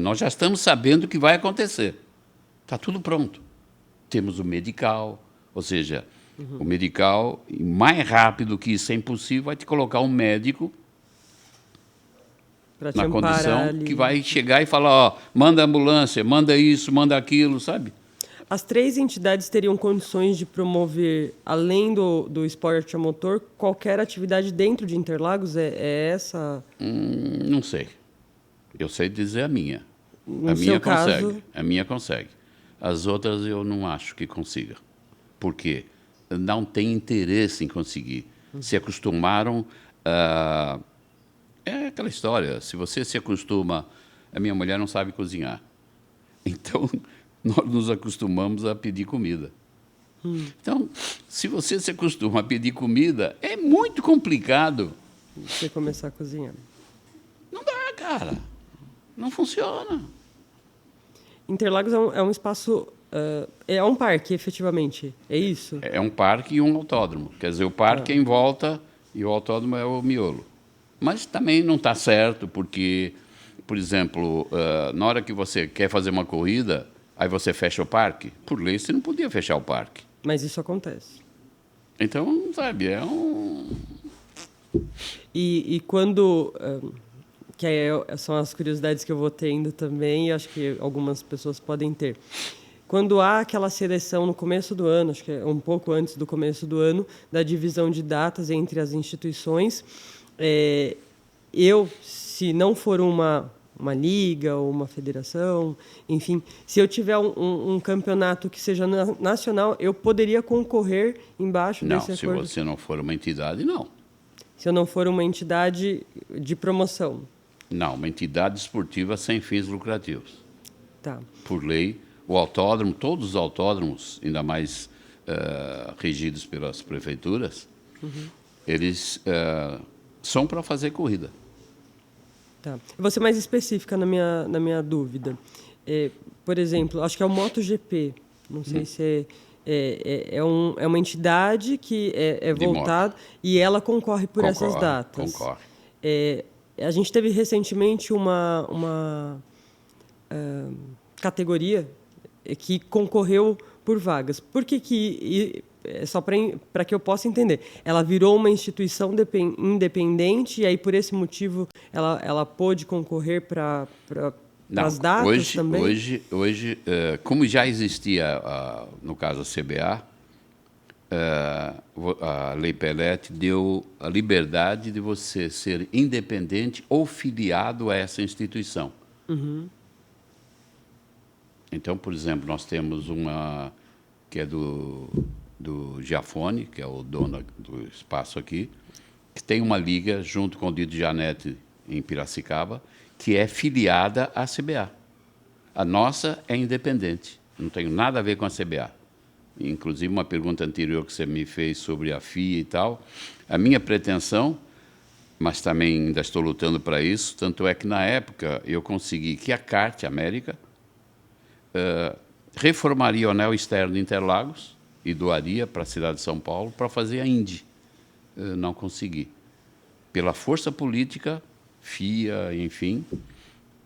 Nós já estamos sabendo o que vai acontecer. Está tudo pronto. Temos o medical, ou seja, o medical, mais rápido que isso é impossível, vai te colocar um médico na condição ali. Que vai chegar e falar, ó, manda ambulância, manda isso, manda aquilo, sabe? As 3 entidades teriam condições de promover, além do esporte a motor, qualquer atividade dentro de Interlagos? É essa? Não sei. Eu sei dizer a minha. No seu caso... A minha consegue. As outras eu não acho que consiga. Por quê? Não tem interesse em conseguir. Se acostumaram a... É aquela história, se você se acostuma... A minha mulher não sabe cozinhar. Então, nós nos acostumamos a pedir comida. Então, se você se acostuma a pedir comida, é muito complicado. Você começar a cozinhar. Não dá, cara. Não funciona. Interlagos é um espaço... é um parque, efetivamente. É isso? É um parque e um autódromo. Quer dizer, o parque é em volta e o autódromo é o miolo. Mas também não está certo, porque, por exemplo, na hora que você quer fazer uma corrida, aí você fecha o parque. Por lei, você não podia fechar o parque. Mas isso acontece. Então, sabe, é um... E quando... que são as curiosidades que eu vou tendo também, e acho que algumas pessoas podem ter. Quando há aquela seleção no começo do ano, acho que é um pouco antes do começo do ano, da divisão de datas entre as instituições, se não for uma liga ou uma federação, enfim, se eu tiver um campeonato que seja nacional, eu poderia concorrer embaixo desse acordo? Não, se você não for uma entidade, não. Se eu não for uma entidade de promoção? Não, uma entidade esportiva sem fins lucrativos. Tá. Por lei, o autódromo, todos os autódromos, ainda mais regidos pelas prefeituras, eles são para fazer corrida. Tá. Eu vou ser mais específica na minha dúvida. Por exemplo, acho que é o MotoGP. Não sei se é uma entidade que é voltada e ela concorre por essas datas. Concorre. A gente teve recentemente uma categoria que concorreu por vagas. Por que só para que eu possa entender, ela virou uma instituição independente e aí por esse motivo ela pôde concorrer para as datas também? Hoje, como já existia, no caso a CBA, a Lei Pellet deu a liberdade de você ser independente ou filiado a essa instituição. Então, por exemplo, nós temos uma que é do Giafone, que é o dono do espaço aqui, que tem uma liga junto com o Dito Janete em Piracicaba, que é filiada à CBA. A nossa é independente, não tem nada a ver com a CBA. Inclusive, uma pergunta anterior que você me fez sobre a FIA e tal, a minha pretensão, mas também ainda estou lutando para isso, tanto é que, na época, eu consegui que a CART América reformaria o anel externo de Interlagos e doaria para a cidade de São Paulo para fazer a Indy. Não consegui. Pela força política, FIA, enfim,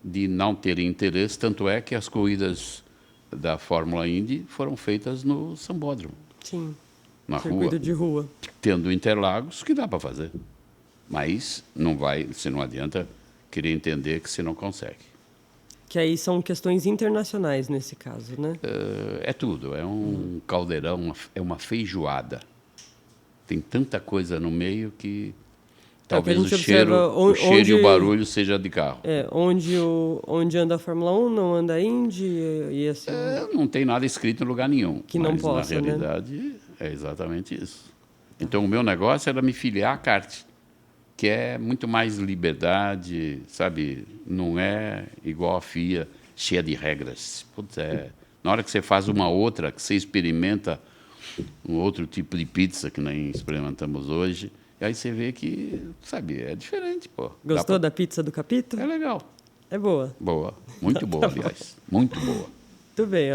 de não ter interesse, tanto é que as corridas da Fórmula Indy foram feitas no Sambódromo. Sim, na circuito rua, de rua. Tendo Interlagos, que dá para fazer. Mas você não adianta querer entender que você não consegue. Que aí são questões internacionais nesse caso, né? É tudo, é um caldeirão, é uma feijoada. Tem tanta coisa no meio que talvez o cheiro e o barulho seja de carro. Onde anda a Fórmula 1, não anda a Indy e assim... Não tem nada escrito em lugar nenhum. Que não possa, na realidade, é exatamente isso. Então, o meu negócio era me filiar à kart, que é muito mais liberdade, sabe? Não é igual a FIA, cheia de regras. Putz, na hora que você faz uma outra, que você experimenta um outro tipo de pizza, que nem experimentamos hoje, E aí você vê que, sabe, é diferente, pô. Gostou da pizza do Capito? É legal. É boa. Boa. Muito boa, aliás. Muito boa. Muito bem,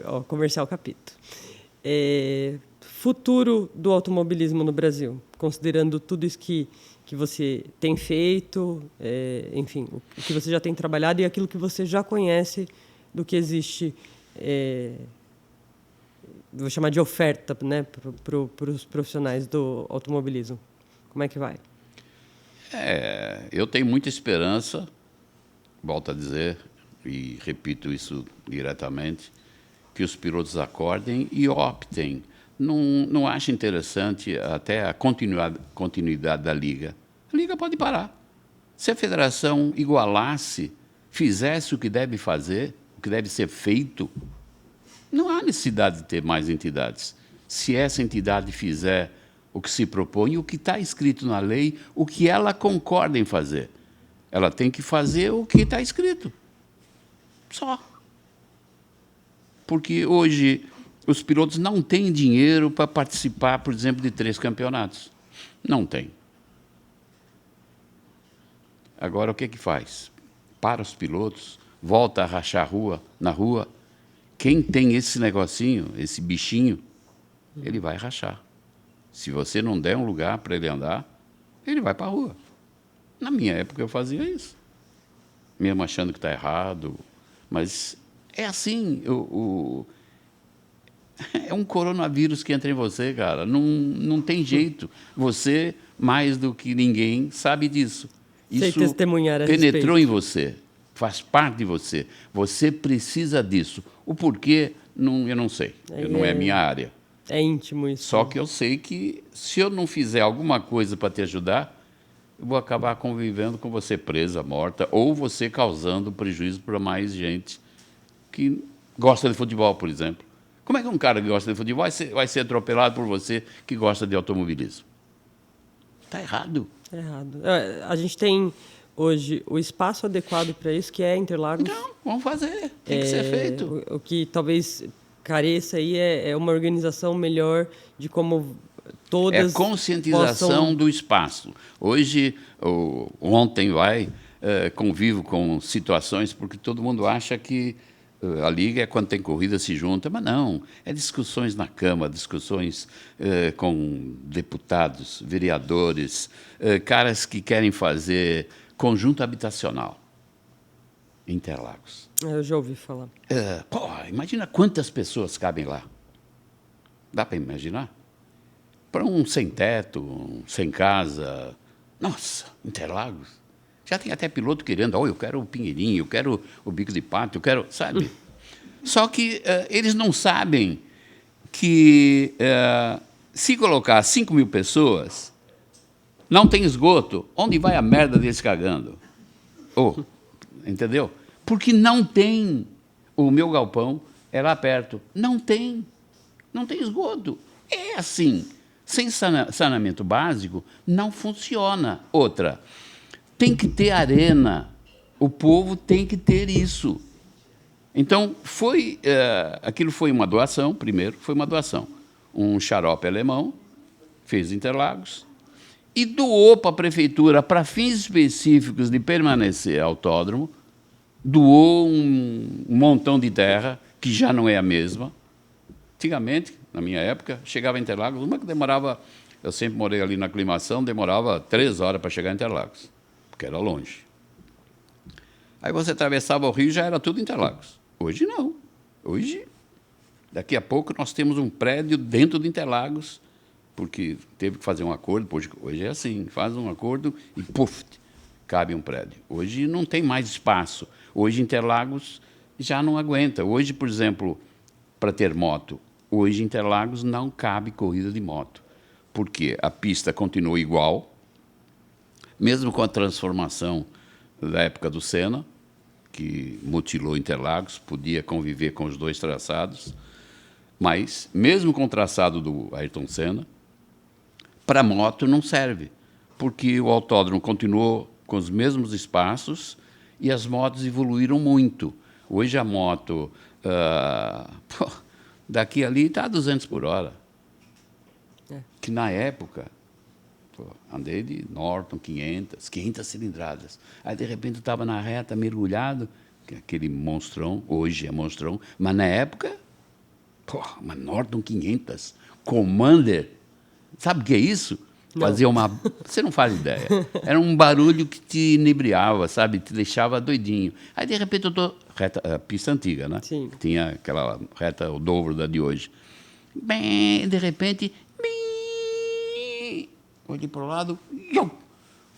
ó, comercial Capito. Futuro do automobilismo no Brasil, considerando tudo isso que você tem feito, enfim, o que você já tem trabalhado e aquilo que você já conhece do que existe, vou chamar de oferta, né, para os profissionais do automobilismo. Como é que vai? Eu tenho muita esperança, volto a dizer, e repito isso diretamente, que os pilotos acordem e optem. Não acho interessante até a continuidade da Liga. A Liga pode parar. Se a federação igualasse, fizesse o que deve fazer, o que deve ser feito, não há necessidade de ter mais entidades. Se essa entidade fizer o que se propõe, o que está escrito na lei, o que ela concorda em fazer, ela tem que fazer o que está escrito. Só. Porque hoje os pilotos não têm dinheiro para participar, por exemplo, de 3 campeonatos. Não tem. Agora, o que faz? Para os pilotos, volta a rachar na rua. Quem tem esse negocinho, esse bichinho, ele vai rachar. Se você não der um lugar para ele andar, ele vai para a rua. Na minha época, eu fazia isso. Mesmo achando que está errado. Mas é assim, é um coronavírus que entra em você, cara. Não tem jeito. Você, mais do que ninguém, sabe disso. Isso penetrou em você, faz parte de você. Você precisa disso. O porquê, eu não sei. Não é minha área. É íntimo isso. Só que eu sei que, se eu não fizer alguma coisa para te ajudar, eu vou acabar convivendo com você presa, morta, ou você causando prejuízo para mais gente que gosta de futebol, por exemplo. Como é que um cara que gosta de futebol vai ser atropelado por você que gosta de automobilismo? Está errado. Está errado. A gente tem hoje o espaço adequado para isso, que é Interlagos. Então, vamos fazer. Tem que ser feito. O que talvez careça aí é uma organização melhor de como todas... É conscientização do espaço. Hoje, ontem convivo com situações, porque todo mundo acha que a Liga é quando tem corrida, se junta, mas não. É discussões na Câmara, discussões com deputados, vereadores, caras que querem fazer conjunto habitacional. Interlagos. Eu já ouvi falar. Imagina quantas pessoas cabem lá. Dá para imaginar? Para um sem teto, um sem casa. Nossa, Interlagos. Já tem até piloto querendo, eu quero o Pinheirinho, eu quero o Bico de Pato, eu quero, sabe? Só que eles não sabem que se colocar 5.000 pessoas, não tem esgoto, onde vai a merda deles cagando? Entendeu? Porque não tem. O meu galpão é lá perto. Não tem esgoto. É assim. Sem saneamento básico, não funciona. Outra, tem que ter arena. O povo tem que ter isso. Então, aquilo foi uma doação, primeiro, foi uma doação. Um xarope alemão fez Interlagos e doou para a prefeitura, para fins específicos de permanecer autódromo, doou um montão de terra, que já não é a mesma. Antigamente, na minha época, chegava a Interlagos, uma que demorava, eu sempre morei ali na Aclimação, demorava 3 horas para chegar a Interlagos, porque era longe. Aí você atravessava o rio e já era tudo Interlagos. Hoje não. Hoje, daqui a pouco, nós temos um prédio dentro de Interlagos, porque teve que fazer um acordo, hoje é assim, faz um acordo e, puf, cabe um prédio. Hoje não tem mais espaço. Hoje Interlagos já não aguenta. Hoje, por exemplo, para ter moto, hoje Interlagos não cabe corrida de moto, porque a pista continua igual, mesmo com a transformação da época do Senna, que mutilou Interlagos, podia conviver com os 2 traçados, mas, mesmo com o traçado do Ayrton Senna, para moto não serve, porque o autódromo continuou com os mesmos espaços e as motos evoluíram muito. Hoje a moto, daqui ali está a 200 por hora, que na época Pô, andei de Norton 500 cilindradas. Aí, de repente, eu estava na reta, mergulhado, que é aquele monstrão, hoje é monstrão, mas na época, uma Norton 500, Commander, sabe o que é isso? Não. Fazia uma... Você não faz ideia. Era um barulho que te inebriava, sabe? Te deixava doidinho. Aí, de repente, eu estou... Pista antiga, né? Sim. Tinha aquela reta, o dobro da de hoje. Bem, de repente... Bem, olhei para o lado...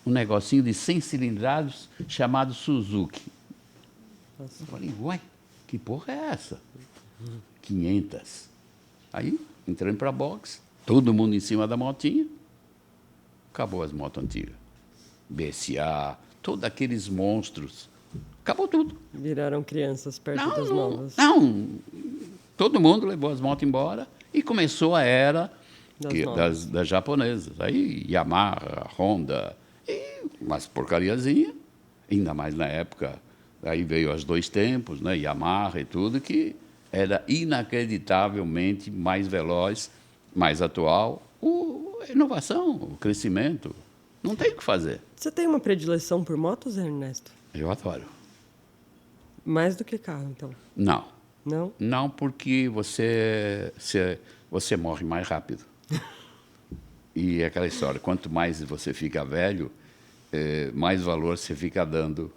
Um negocinho de 100 cilindrados chamado Suzuki. Nossa. Eu falei, uai, que porra é essa? 500. Aí, entrando para a box, todo mundo em cima da motinha. Acabou as motos antigas. BSA, todos aqueles monstros. Acabou tudo. Viraram crianças perto das novas. Não, todo mundo levou as motos embora e começou a era das japonesas. Aí Yamaha, Honda, e umas porcariazinhas, ainda mais na época. Aí veio as dois tempos, né, Yamaha e tudo, que era inacreditavelmente mais veloz, mais atual. A inovação, o crescimento, não tem o que fazer. Você tem uma predileção por motos, Ernesto? Eu adoro. Mais do que carro, então? Não. Não? Não, porque você morre mais rápido. E é aquela história, quanto mais você fica velho, mais valor você fica dando.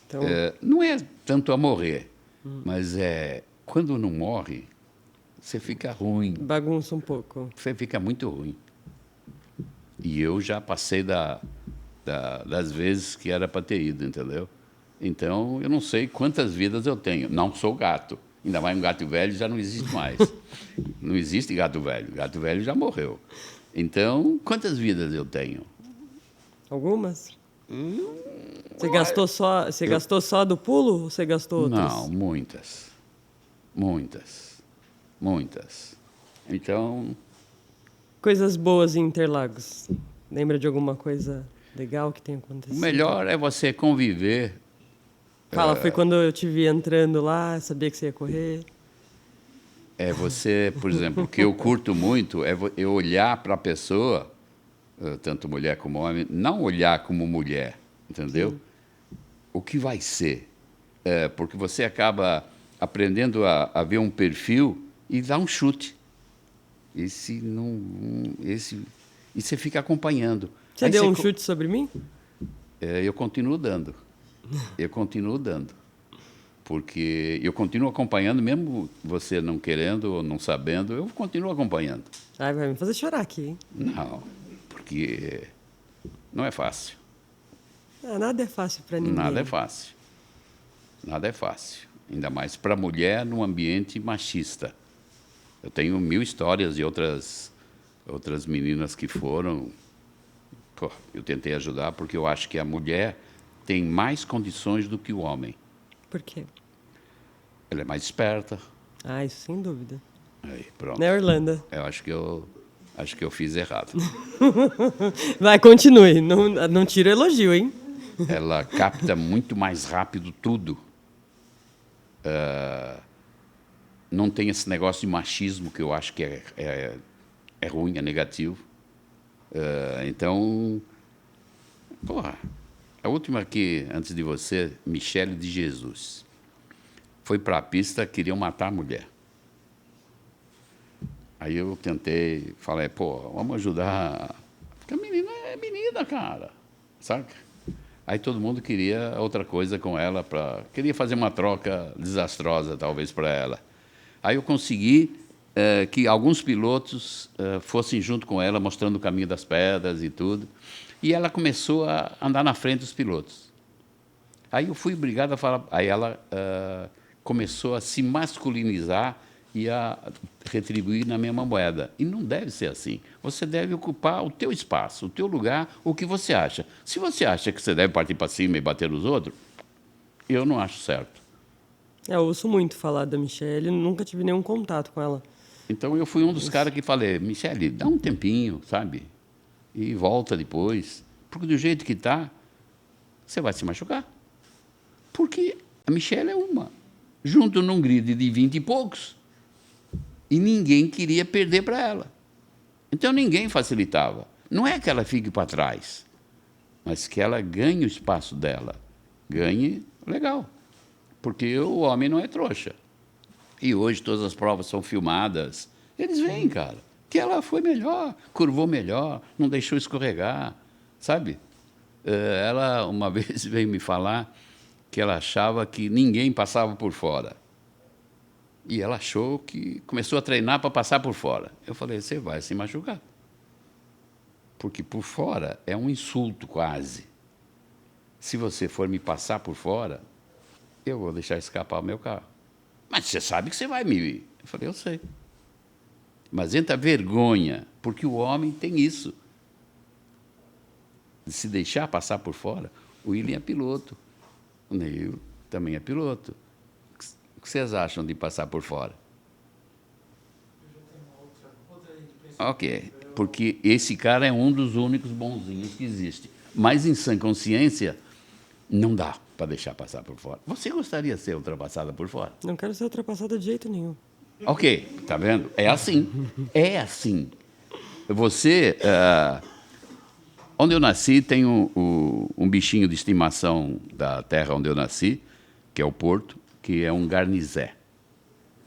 Então... não é tanto a morrer, mas quando não morre, você fica ruim. Bagunça um pouco. Você fica muito ruim. E eu já passei das vezes que era para ter ido, entendeu? Então, eu não sei quantas vidas eu tenho. Não sou gato. Ainda mais um gato velho já não existe mais. Não existe gato velho. Gato velho já morreu. Então, quantas vidas eu tenho? Algumas? Você gastou só do pulo ou você gastou outras? Não, muitas. Muitas. Muitas. Então... Coisas boas em Interlagos. Lembra de alguma coisa legal que tenha acontecido? O melhor é você conviver. Fala, foi quando eu te vi entrando lá, sabia que você ia correr. É você, por exemplo, o que eu curto muito é eu olhar para a pessoa, tanto mulher como homem, não olhar como mulher, entendeu? Sim. O que vai ser. Porque você acaba aprendendo a ver um perfil e dar um chute. E você fica acompanhando. Você deu um chute sobre mim? Eu continuo dando. Eu continuo dando. Porque eu continuo acompanhando, mesmo você não querendo ou não sabendo, eu continuo acompanhando. Ai, vai me fazer chorar aqui, hein? Não, porque não é fácil. Nada é fácil para ninguém. Nada é fácil. Nada é fácil. Ainda mais para a mulher num ambiente machista. Eu tenho 1000 histórias de outras meninas que foram. Eu tentei ajudar porque eu acho que a mulher tem mais condições do que o homem. Por quê? Ela é mais esperta. Isso sem dúvida. Aí, pronto. Né, Orlando? Eu acho que eu fiz errado. Vai, continue. Não tira elogio, hein? Ela capta muito mais rápido tudo. Não tem esse negócio de machismo que eu acho que é ruim, é negativo. Então, a última aqui, antes de você, Michele de Jesus, foi para a pista, queriam matar a mulher. Aí eu tentei, falei, vamos ajudar, porque a menina é menina, cara, saca? Aí todo mundo queria outra coisa com ela, queria fazer uma troca desastrosa, talvez, para ela. Aí eu consegui que alguns pilotos fossem junto com ela, mostrando o caminho das pedras e tudo. E ela começou a andar na frente dos pilotos. Aí eu fui obrigado a falar... Aí ela começou a se masculinizar e a retribuir na mesma moeda. E não deve ser assim. Você deve ocupar o teu espaço, o teu lugar, o que você acha. Se você acha que você deve partir para cima e bater nos outros, eu não acho certo. Eu ouço muito falar da Michele, nunca tive nenhum contato com ela. Então eu fui um dos caras que falei, Michele, dá um tempinho, sabe? E volta depois. Porque do jeito que está, você vai se machucar. Porque a Michele é uma. Junto num grid de 20 e poucos. E ninguém queria perder para ela. Então ninguém facilitava. Não é que ela fique para trás, mas que ela ganhe o espaço dela. Ganhe legal. Porque o homem não é trouxa. E hoje todas as provas são filmadas. Eles veem, cara, que ela foi melhor, curvou melhor, não deixou escorregar, sabe? Ela uma vez veio me falar que ela achava que ninguém passava por fora. E ela achou que começou a treinar para passar por fora. Eu falei, você vai se machucar. Porque por fora é um insulto quase. Se você for me passar por fora, eu vou deixar escapar o meu carro. Mas você sabe que você vai me... Eu falei, eu sei. Mas entra vergonha, porque o homem tem isso. De se deixar passar por fora. O William é piloto. O Neil também é piloto. O que vocês acham de passar por fora? Ok, porque esse cara é um dos únicos bonzinhos que existe. Mas em sã consciência, não dá para deixar passar por fora. Você gostaria de ser ultrapassada por fora? Não quero ser ultrapassada de jeito nenhum. Ok, tá vendo? É assim. É assim. Você... onde eu nasci, tem um bichinho de estimação da terra onde eu nasci, que é o porto, que é um garnizé.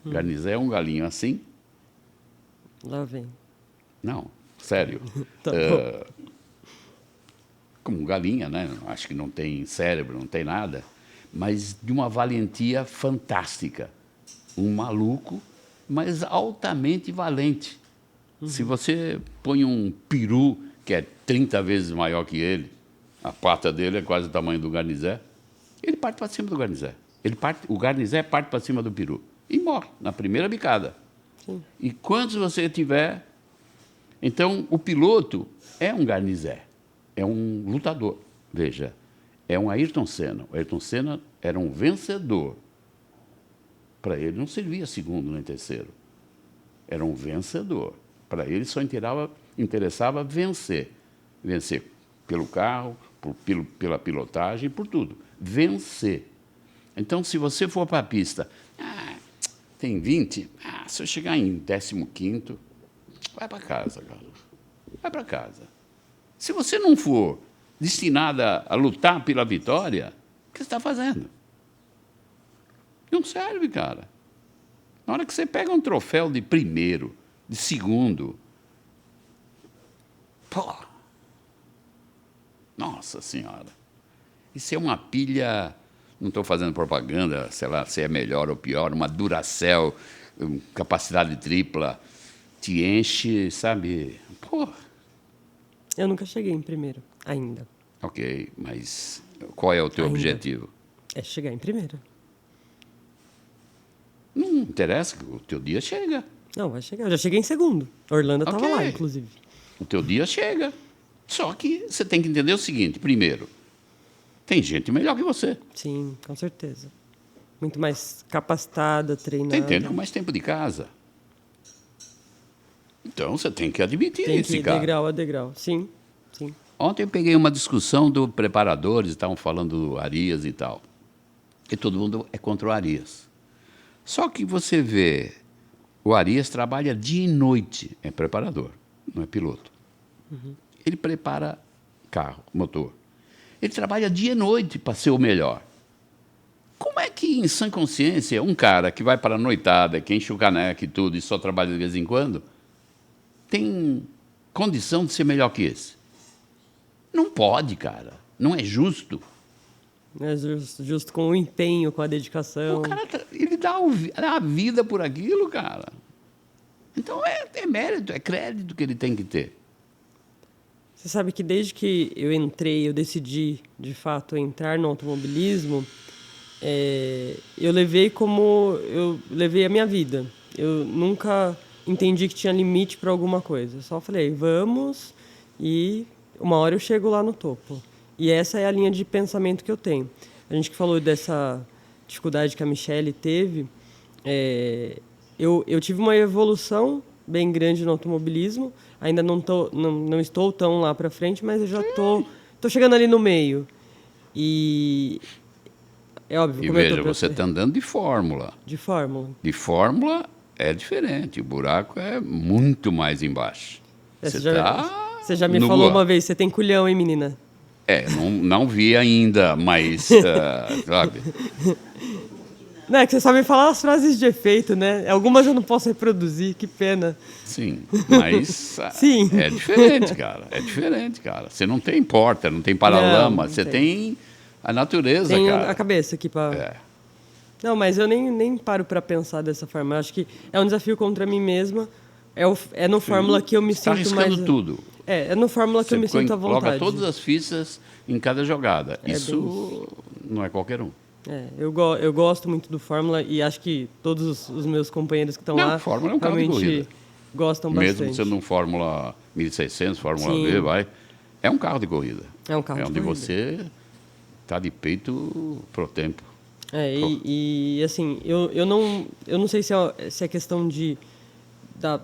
Garnizé é um galinho assim. Lá vem. Não, sério. Tá bom. Como galinha, né? Acho que não tem cérebro, não tem nada, mas de uma valentia fantástica. Um maluco, mas altamente valente. Se você põe um peru que é 30 vezes maior que ele, a pata dele é quase o tamanho do garnizé, ele parte para cima do garnizé. O garnizé parte para cima do peru e morre na primeira bicada. Sim. E quantos você tiver... Então, o piloto é um garnizé, é um lutador. Veja, é um Ayrton Senna. O Ayrton Senna era um vencedor. Para ele não servia segundo nem terceiro. Era um vencedor. Para ele só interessava vencer. Vencer pelo carro, pela pilotagem, por tudo. Vencer. Então, se você for para a pista, tem 20, se eu chegar em 15º, vai para casa, cara. Vai para casa. Se você não for destinada a lutar pela vitória, o que você está fazendo? Não serve, cara. Na hora que você pega um troféu de primeiro, de segundo, pô, nossa Senhora, isso é uma pilha, não estou fazendo propaganda, sei lá, se é melhor ou pior, uma Duracell, capacidade tripla, te enche, sabe? Pô. Eu nunca cheguei em primeiro, ainda. Ok, mas qual é o teu objetivo? É chegar em primeiro. Não interessa, o teu dia chega. Não, vai chegar. Eu já cheguei em segundo. A Orlando estava Ok. lá, inclusive. O teu dia chega. Só que você tem que entender o seguinte, primeiro, tem gente melhor que você. Sim, com certeza. Muito mais capacitada, treinada. Tem gente com mais tempo de casa. Então, você tem que admitir Tem esse que ir cara. degrau a degrau. Sim, sim. Ontem eu peguei uma discussão do preparadores, estavam falando do Arias e tal. E todo mundo é contra o Arias. Só que você vê, o Arias trabalha dia e noite, é preparador, não é piloto. Ele prepara carro, motor. Ele trabalha dia e noite para ser o melhor. Como é que, em sã consciência, um cara que vai para a noitada, que enche o caneco e tudo, e só trabalha de vez em quando, tem condição de ser melhor que esse? Não pode, cara. Não é justo. É justo com o empenho, com a dedicação. O cara, ele dá a vida por aquilo, cara. Então, é mérito, é crédito que ele tem que ter. Você sabe que desde que eu entrei, eu decidi, de fato, entrar no automobilismo, eu levei a minha vida. Eu nunca entendi que tinha limite para alguma coisa. Eu só falei, vamos, e uma hora eu chego lá no topo. E essa é a linha de pensamento que eu tenho. A gente que falou dessa dificuldade que a Michelle teve, eu tive uma evolução bem grande no automobilismo. Ainda não estou tão lá para frente, mas eu já tô chegando ali no meio. E é óbvio. E veja, você está andando de Fórmula. De Fórmula. De Fórmula é diferente, o buraco é muito mais embaixo. Você Você já me nua. falou uma vez, você tem culhão, hein, menina? Não vi ainda, mas, sabe? Não, é que você só me fala as frases de efeito, né? Algumas eu não posso reproduzir, que pena. Sim, mas Sim. é diferente, cara. É diferente, cara. Você não tem porta, não tem paralama, Não você tem. tem a natureza, Tem cara. a cabeça aqui pra... É. Não, mas eu nem paro pra pensar dessa forma. Eu acho que é um desafio contra mim mesma. É no Fórmula que eu me Você tá sinto mais... arriscando tudo. É no Fórmula que eu me sinto à Coloca vontade. todas as fichas em cada jogada. É Isso não é qualquer um. Eu gosto muito do Fórmula e acho que todos os meus companheiros que estão Não, lá Fórmula é um carro de realmente corrida. gostam Mesmo bastante. sendo um Fórmula 1600, Fórmula Sim. V, vai. É um carro de corrida. É um carro É de onde corrida. você está de peito pro tempo. Assim, eu não sei se é questão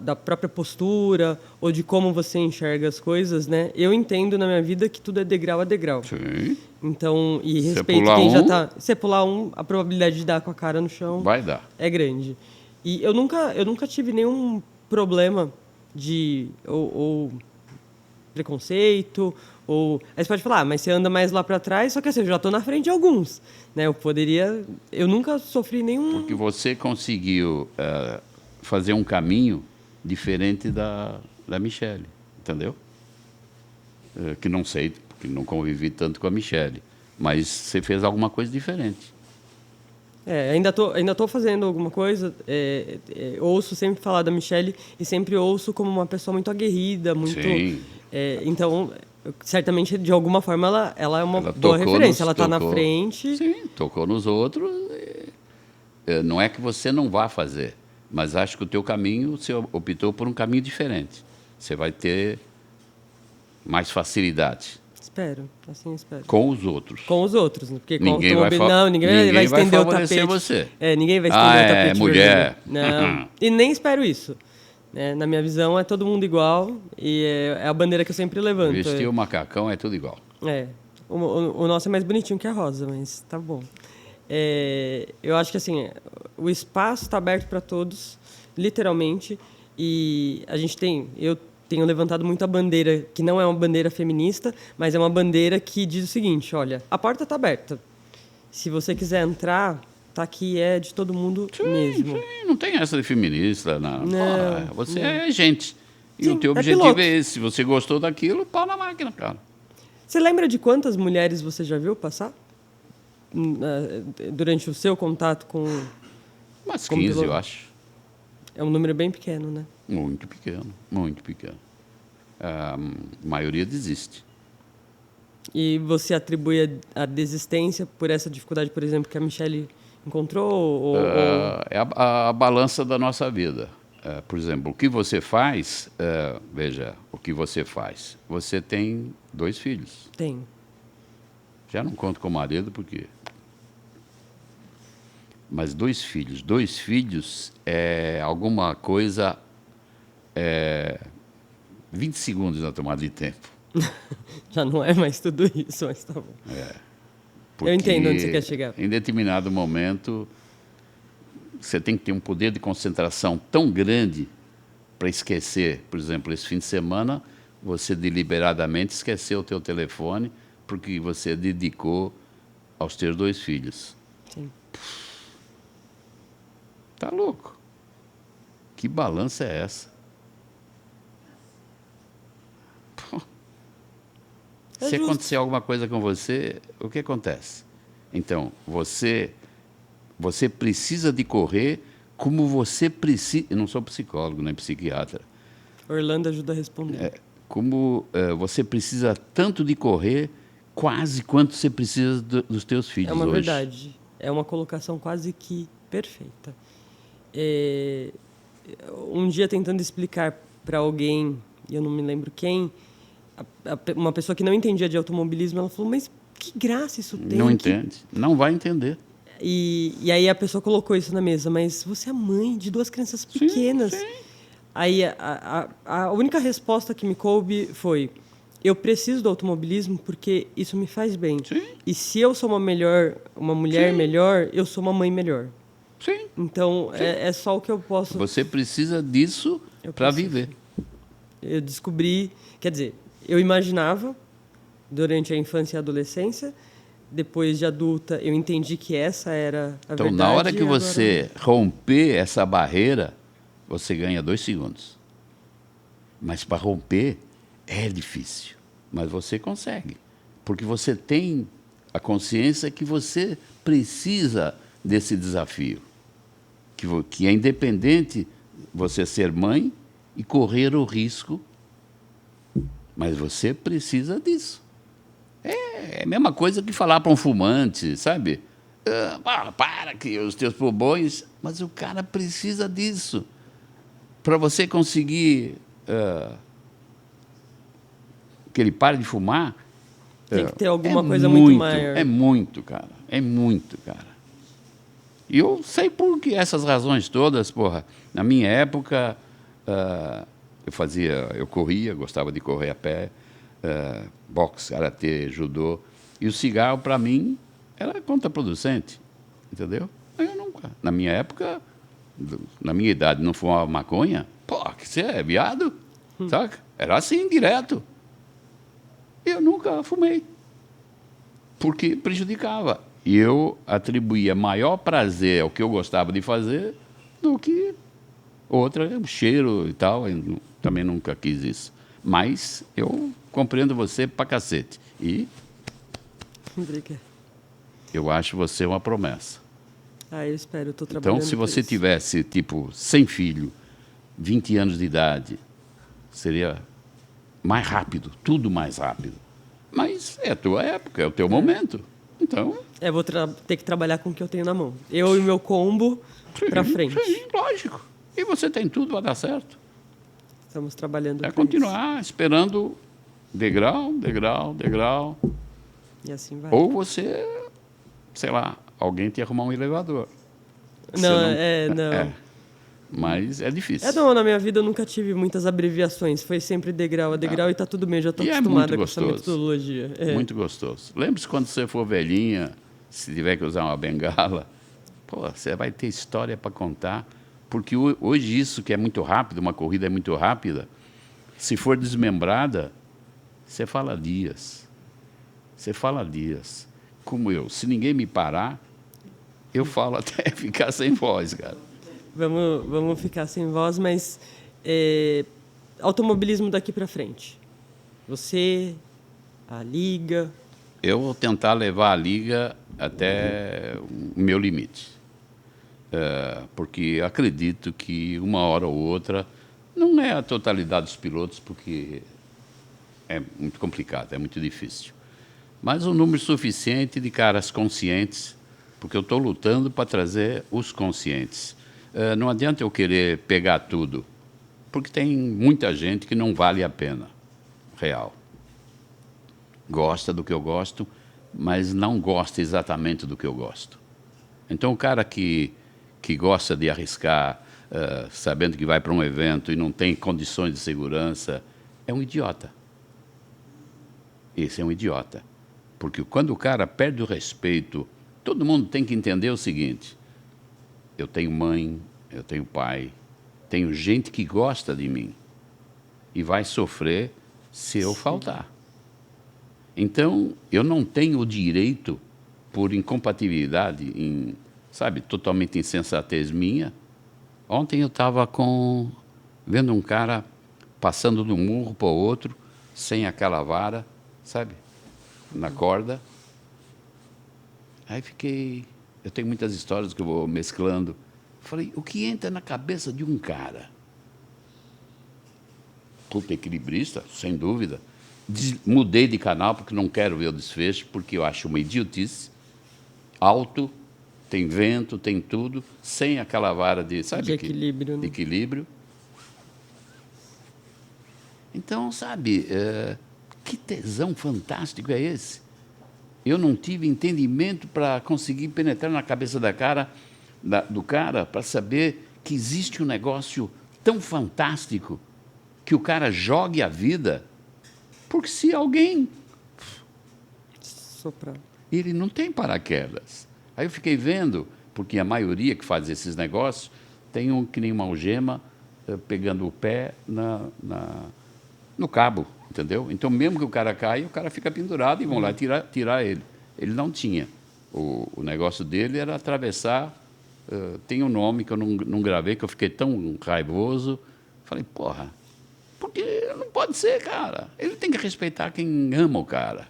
da própria postura ou de como você enxerga as coisas, né? Eu entendo na minha vida que tudo é degrau a degrau. Sim. Então, e Você respeito pular quem já um- tá... Você pular a probabilidade de dar com a cara no chão Vai dar. é grande. E eu nunca tive nenhum problema de... ou preconceito, ou... Aí você pode falar, mas você anda mais lá para trás, só que assim, eu já estou na frente de alguns, né? Eu nunca sofri nenhum... Porque você conseguiu fazer um caminho diferente da Michelle, entendeu? Que não sei, porque não convivi tanto com a Michelle, mas você fez alguma coisa diferente. Ainda tô fazendo alguma coisa. Ouço sempre falar da Michelle e sempre ouço como uma pessoa muito aguerrida, muito. Sim. Então, certamente de alguma forma ela é uma Ela boa tocou referência. Ela nos- está na tocou- frente. Sim, tocou nos outros. Não é que você não vá fazer, mas acho que o teu caminho, você optou por um caminho diferente. Você vai ter mais facilidade Espero, assim espero. com os outros. Com os outros, né? Porque com Ninguém vai automóvel, não, ninguém vai ninguém vai estender o favorecer tapete. você. Ninguém vai estender Ah, o tapete é mulher. vermelho. Não. E nem espero isso. Né? Na minha visão, é todo mundo igual e é a bandeira que eu sempre levanto. Vestir o macacão é tudo igual. O nosso é mais bonitinho que a rosa, mas tá bom. Eu acho que assim, o espaço está aberto para todos, literalmente, e eu tenho levantado muito a bandeira, que não é uma bandeira feminista, mas é uma bandeira que diz o seguinte, olha, a porta está aberta. Se você quiser entrar, tá aqui, é de todo mundo mesmo. Sim, não tem essa de feminista. Não. Não, Você é gente. E Sim, o teu é objetivo piloto. é esse. Se você gostou daquilo, pau na máquina, cara. Você lembra de quantas mulheres você já viu passar? Durante o seu contato com... Umas Como 15, piloto. eu acho. É um número bem pequeno, né? Muito pequeno, muito pequeno. A maioria desiste. E você atribui a desistência por essa dificuldade, por exemplo, que a Michelle encontrou? É a balança da nossa vida. Por exemplo, o que você faz, veja, o que você faz. Você tem 2 filhos. Tem. Já não conto com o marido, porque... Mas 2 filhos. 2 filhos é alguma coisa... 20 segundos na tomada de tempo. Já não é mais tudo isso, mas tá bom. Porque Eu entendo onde você quer chegar. Em determinado momento, você tem que ter um poder de concentração tão grande para esquecer. Por exemplo, esse fim de semana, você deliberadamente esqueceu o teu telefone porque você dedicou aos teus 2 filhos. Sim. Tá louco? Que balança é essa? É Se justo. acontecer alguma coisa com você, o que acontece? Então, você precisa de correr como você precisa... Eu não sou psicólogo, nem psiquiatra. Orlando ajuda a responder. Como você precisa tanto de correr, quase quanto você precisa dos teus filhos É uma hoje. verdade. É uma colocação quase que perfeita. Um dia tentando explicar para alguém, e eu não me lembro quem, uma pessoa que não entendia de automobilismo, ela falou, mas que graça isso tem? Não entende. Não vai entender. E aí a pessoa colocou isso na mesa, mas você é mãe de 2 crianças pequenas. Sim. Aí a única resposta que me coube foi, eu preciso do automobilismo porque isso me faz bem. Sim. E se eu sou uma mulher Sim. melhor, eu sou uma mãe melhor. Sim. Então, é só o que eu posso... Você precisa disso para viver. Eu descobri... Quer dizer, eu imaginava durante a infância e a adolescência. Depois de adulta, eu entendi que essa era a Então, verdade. na hora que agora... você romper essa barreira, você ganha 2 segundos. Mas para romper é difícil. Mas você consegue. Porque você tem a consciência que você precisa desse desafio. Que é independente você ser mãe e correr o risco, mas você precisa disso. É a mesma coisa que falar para um fumante, sabe? Para que os teus pulmões... Mas o cara precisa disso. Para você conseguir que ele pare de fumar... Tem que ter alguma coisa muito maior. É muito, cara. É muito, cara. E eu sei por que essas razões todas, porra. Na minha época, eu corria, gostava de correr a pé, boxe, karatê, judô. E o cigarro, para mim, era contraproducente, entendeu? Eu nunca. Na minha época, na minha idade, não fumava maconha. Pô, que você é viado? Saca? Era assim, direto. Eu nunca fumei, porque prejudicava. E eu atribuía maior prazer ao que eu gostava de fazer do que outra, o cheiro e tal. Eu também nunca quis isso. Mas eu compreendo você pra cacete. E eu acho você uma promessa. Eu espero, eu estou trabalhando. Então, se você tivesse, tipo, 100 filhos, 20 anos de idade, seria mais rápido, tudo mais rápido. Mas é a tua época, é o teu momento. Então... vou ter que trabalhar com o que eu tenho na mão. Eu e meu combo para frente. Sim, lógico. E você tem tudo para dar certo. Estamos trabalhando. É continuar esperando degrau, degrau, degrau. E assim vai. Ou você, sei lá, alguém te arrumar um elevador. Não. Mas é difícil. Na minha vida eu nunca tive muitas abreviações. Foi sempre degrau a degrau e tá tudo bem. Já estou acostumada com essa metodologia. Muito gostoso. Lembre-se quando você for velhinha, se tiver que usar uma bengala, você vai ter história para contar. Porque hoje isso que é muito rápido, uma corrida é muito rápida, se for desmembrada, você fala dias. Você fala dias. Como eu. Se ninguém me parar, eu falo até ficar sem voz, cara. Vamos ficar sem voz, mas automobilismo daqui para frente. Você, a Liga... Eu vou tentar levar a Liga até o meu limite. Porque acredito que uma hora ou outra, não é a totalidade dos pilotos, porque é muito complicado, é muito difícil. Mas um número suficiente de caras conscientes, porque eu estou lutando para trazer os conscientes. Não adianta eu querer pegar tudo, porque tem muita gente que não vale a pena, real. Gosta do que eu gosto, mas não gosta exatamente do que eu gosto. Então, o cara que gosta de arriscar, sabendo que vai para um evento e não tem condições de segurança, é um idiota. Esse é um idiota. Porque quando o cara perde o respeito, todo mundo tem que entender o seguinte: eu tenho mãe, eu tenho pai, tenho gente que gosta de mim e vai sofrer se eu faltar. Então, eu não tenho o direito, por incompatibilidade, totalmente insensatez minha. Ontem eu estava vendo um cara passando de um murro para o outro, sem aquela vara, na corda. Aí eu tenho muitas histórias que eu vou mesclando. Falei, o que entra na cabeça de um cara? Puta equilibrista, sem dúvida. Mudei de canal porque não quero ver o desfecho, porque eu acho uma idiotice. Alto, tem vento, tem tudo, sem aquela vara de equilíbrio. De equilíbrio. Então, que tesão fantástico é esse? Eu não tive entendimento para conseguir penetrar na cabeça do cara para saber que existe um negócio tão fantástico que o cara jogue a vida, porque se alguém... Soprar. Ele não tem paraquedas. Aí eu fiquei vendo, porque a maioria que faz esses negócios tem que nem uma algema pegando o pé no cabo. entendeu? Então, mesmo que o cara caia, o cara fica pendurado e vão lá tirar ele. Ele não tinha. O negócio dele era atravessar. Tem um nome que eu não gravei, que eu fiquei tão raivoso. Falei, porra, porque não pode ser, cara. Ele tem que respeitar quem ama o cara.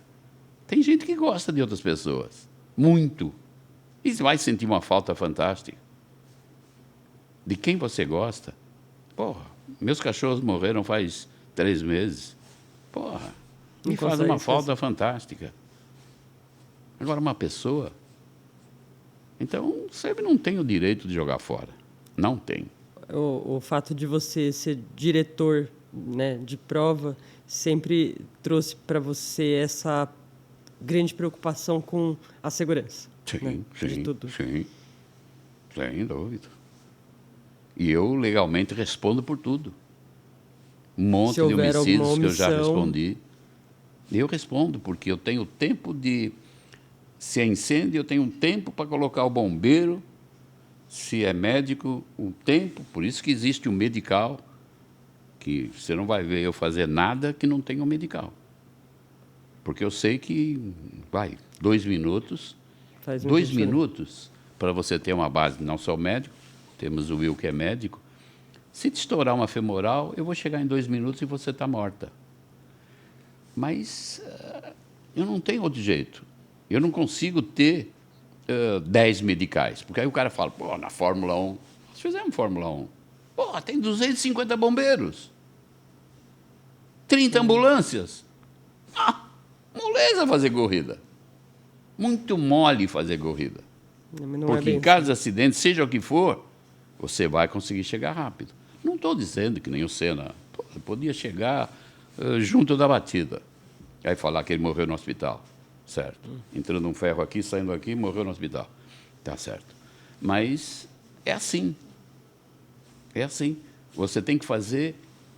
Tem gente que gosta de outras pessoas. Muito. E vai sentir uma falta fantástica. De quem você gosta. Porra, meus cachorros morreram faz 3 meses. Porra, me faz uma falta fantástica. Agora, uma pessoa... Então, você não tem o direito de jogar fora. Não tem. O fato de você ser diretor, né, de prova sempre trouxe para você essa grande preocupação com a segurança. Sim, né, sim, de tudo. sim. Sem dúvida. E eu, legalmente, respondo por tudo. Um monte de homicídios que eu já respondi. Eu respondo, porque eu tenho tempo de... Se é incêndio, eu tenho um tempo para colocar o bombeiro. Se é médico, um tempo. Por isso que existe o medical, que você não vai ver eu fazer nada que não tenha um medical. Porque eu sei que, 2 minutos... Faz 2 minutos para você ter uma base, não só o médico, temos o Will que é médico. Se te estourar uma femoral, eu vou chegar em 2 minutos e você está morta. Mas eu não tenho outro jeito. Eu não consigo ter 10 medicais. Porque aí o cara fala, pô, na Fórmula 1, nós fizemos Fórmula 1. Pô, tem 250 bombeiros. 30 ambulâncias. Moleza fazer corrida. Muito mole fazer corrida. Porque em caso de acidente, seja o que for, você vai conseguir chegar rápido. Não estou dizendo que nem o Senna. Podia chegar junto da batida. Aí falar que ele morreu no hospital. Certo. Entrando um ferro aqui, saindo aqui, morreu no hospital. Tá certo. Mas é assim. É assim. Você tem que fazer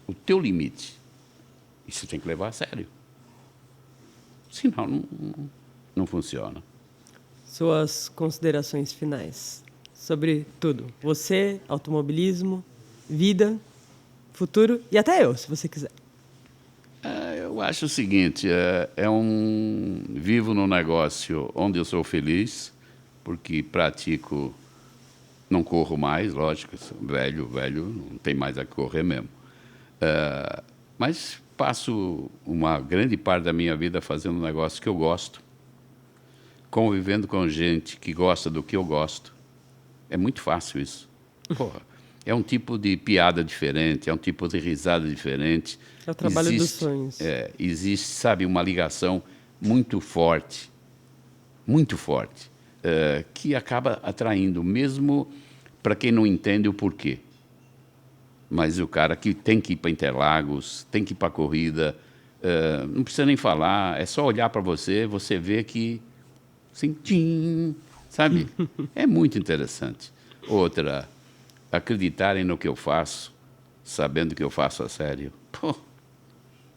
o teu limite. E você tem que levar a sério. Senão, não funciona. Suas considerações finais sobre tudo. Você, automobilismo, vida, futuro e até eu, se você quiser. Eu acho o seguinte, vivo num negócio onde eu sou feliz, porque pratico, não corro mais, lógico, velho, não tem mais a correr mesmo. Mas passo uma grande parte da minha vida fazendo um negócio que eu gosto, convivendo com gente que gosta do que eu gosto. É muito fácil isso. Porra, é um tipo de piada diferente, é um tipo de risada diferente. É o trabalho dos sonhos. Existe, sabe, uma ligação muito forte, que acaba atraindo, mesmo para quem não entende o porquê. Mas o cara que tem que ir para Interlagos, tem que ir para a corrida, não precisa nem falar, é só olhar para você, você vê que... Assim, tchim, sabe? É muito interessante. Outra, acreditarem no que eu faço, sabendo que eu faço a sério. Pô,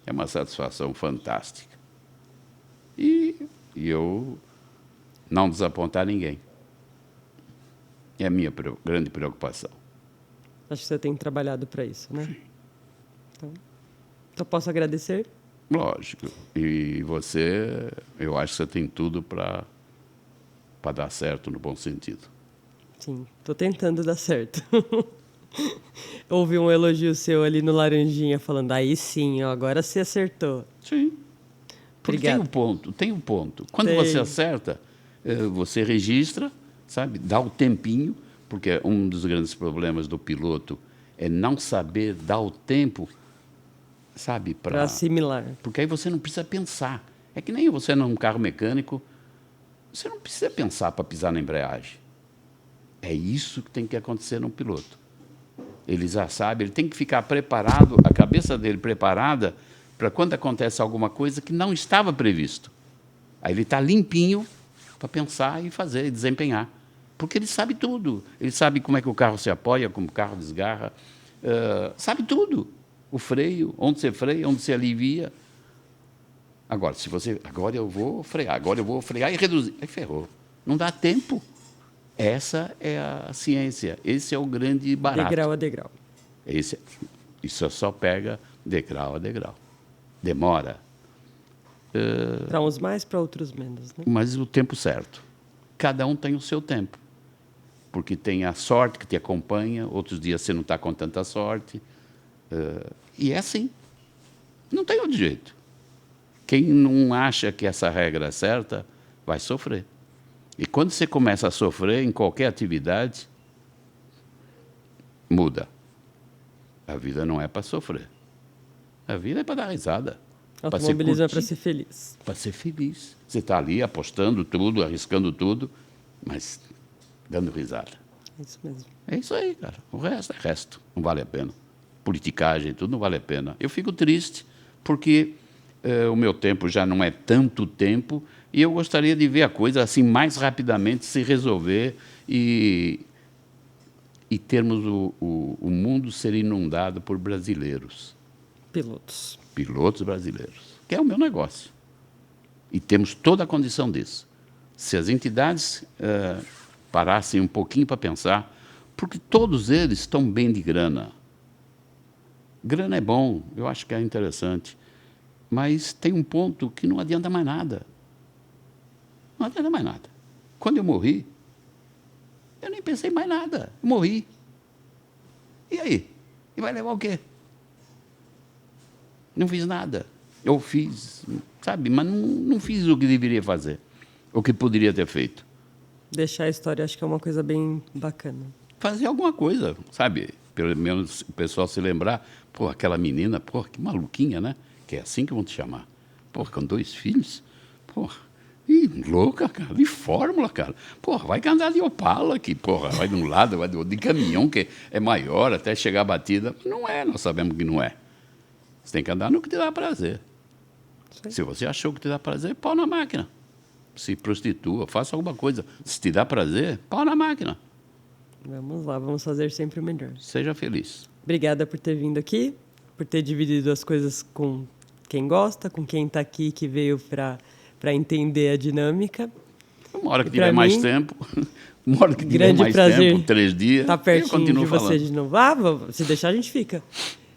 é uma satisfação fantástica. E eu não desapontar ninguém. É a minha grande preocupação. Acho que você tem trabalhado para isso, né? Então, posso agradecer? Lógico. E você, eu acho que você tem tudo para dar certo no bom sentido. Sim, estou tentando dar certo. Houve um elogio seu ali no Laranjinha, falando, aí sim, ó, agora você acertou. Sim. Porque tem um ponto. Quando você acerta, você registra, sabe? Dá o tempinho, porque um dos grandes problemas do piloto é não saber dar o tempo, sabe? Para assimilar. Porque aí você não precisa pensar. É que nem você num carro mecânico, você não precisa pensar para pisar na embreagem. É isso que tem que acontecer num piloto. Ele já sabe, ele tem que ficar preparado, a cabeça dele preparada para quando acontece alguma coisa que não estava previsto. Aí ele está limpinho para pensar e fazer, e desempenhar. Porque ele sabe tudo. Ele sabe como é que o carro se apoia, como o carro desgarra. Sabe tudo. O freio, onde você freia, onde você alivia. Agora, se você... Agora eu vou frear e reduzir. Aí ferrou. Não dá tempo. Essa é a ciência. Esse é o grande barato. Degrau a degrau. Isso só pega degrau a degrau. demora. Para uns mais, para outros menos, né? Mas o tempo certo. Cada um tem o seu tempo. Porque tem a sorte que te acompanha, outros dias você não está com tanta sorte. E é assim. Não tem outro jeito. Quem não acha que essa regra é certa, vai sofrer. E quando você começa a sofrer em qualquer atividade, muda. A vida não é para sofrer. A vida é para dar risada. Automobilismo é para ser feliz. Para ser feliz. Você está ali apostando tudo, arriscando tudo, mas dando risada. É isso mesmo. É isso aí, cara. O resto é resto. Não vale a pena. Politicagem, tudo não vale a pena. Eu fico triste porque o meu tempo já não é tanto tempo e eu gostaria de ver a coisa assim mais rapidamente se resolver e termos o mundo ser inundado por brasileiros. Pilotos. Pilotos brasileiros, que é o meu negócio. E temos toda a condição disso. Se as entidades parassem um pouquinho para pensar, porque todos eles estão bem de grana. Grana é bom, eu acho que é interessante, mas tem um ponto que não adianta mais nada. Não adianta mais nada. Quando eu morri, eu nem pensei mais nada. Eu morri. E aí? E vai levar o quê? Não fiz nada. Eu fiz, sabe, mas não fiz o que deveria fazer, o que poderia ter feito. Deixar a história, acho que é uma coisa bem bacana. Fazer alguma coisa, sabe? Pelo menos o pessoal se lembrar, pô, aquela menina, pô, que maluquinha, né? Que é assim que vão te chamar. Pô, com 2 filhos, pô, e louca, cara, de fórmula, cara. Porra, vai andar de Opala aqui, porra, vai de um lado, vai do outro, de caminhão, que é maior, até chegar a batida. Não é, nós sabemos que não é. Você tem que andar no que te dá prazer. Sim. Se você achou que te dá prazer, pau na máquina. Se prostitua, faça alguma coisa. Se te dá prazer, pau na máquina. Vamos lá, vamos fazer sempre o melhor. Seja feliz. Obrigada por ter vindo aqui, por ter dividido as coisas com quem gosta, com quem está aqui, que veio para entender a dinâmica. Uma hora que tiver mais tempo, uma hora que tiver mais tempo, 3 dias, tá pertinho de você falando. de novo. Se deixar, a gente fica.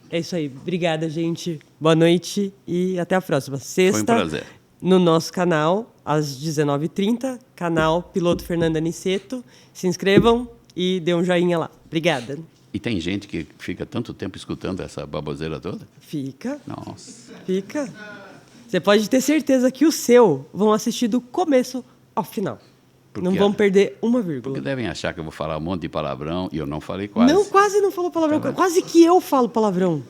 É isso aí. Obrigada, gente. Boa noite e até a próxima. Sexta, foi um prazer. No nosso canal, às 19h30, canal Piloto Fernando Aniceto. Se inscrevam e dê um joinha lá. Obrigada. E tem gente que fica tanto tempo escutando essa baboseira toda? Fica. Nossa. Fica. Você pode ter certeza que o seu vão assistir do começo ao final. Porque não vão perder uma vírgula. Porque devem achar que eu vou falar um monte de palavrão e eu não falei quase. Não, quase não falou palavrão. Quase que eu falo palavrão.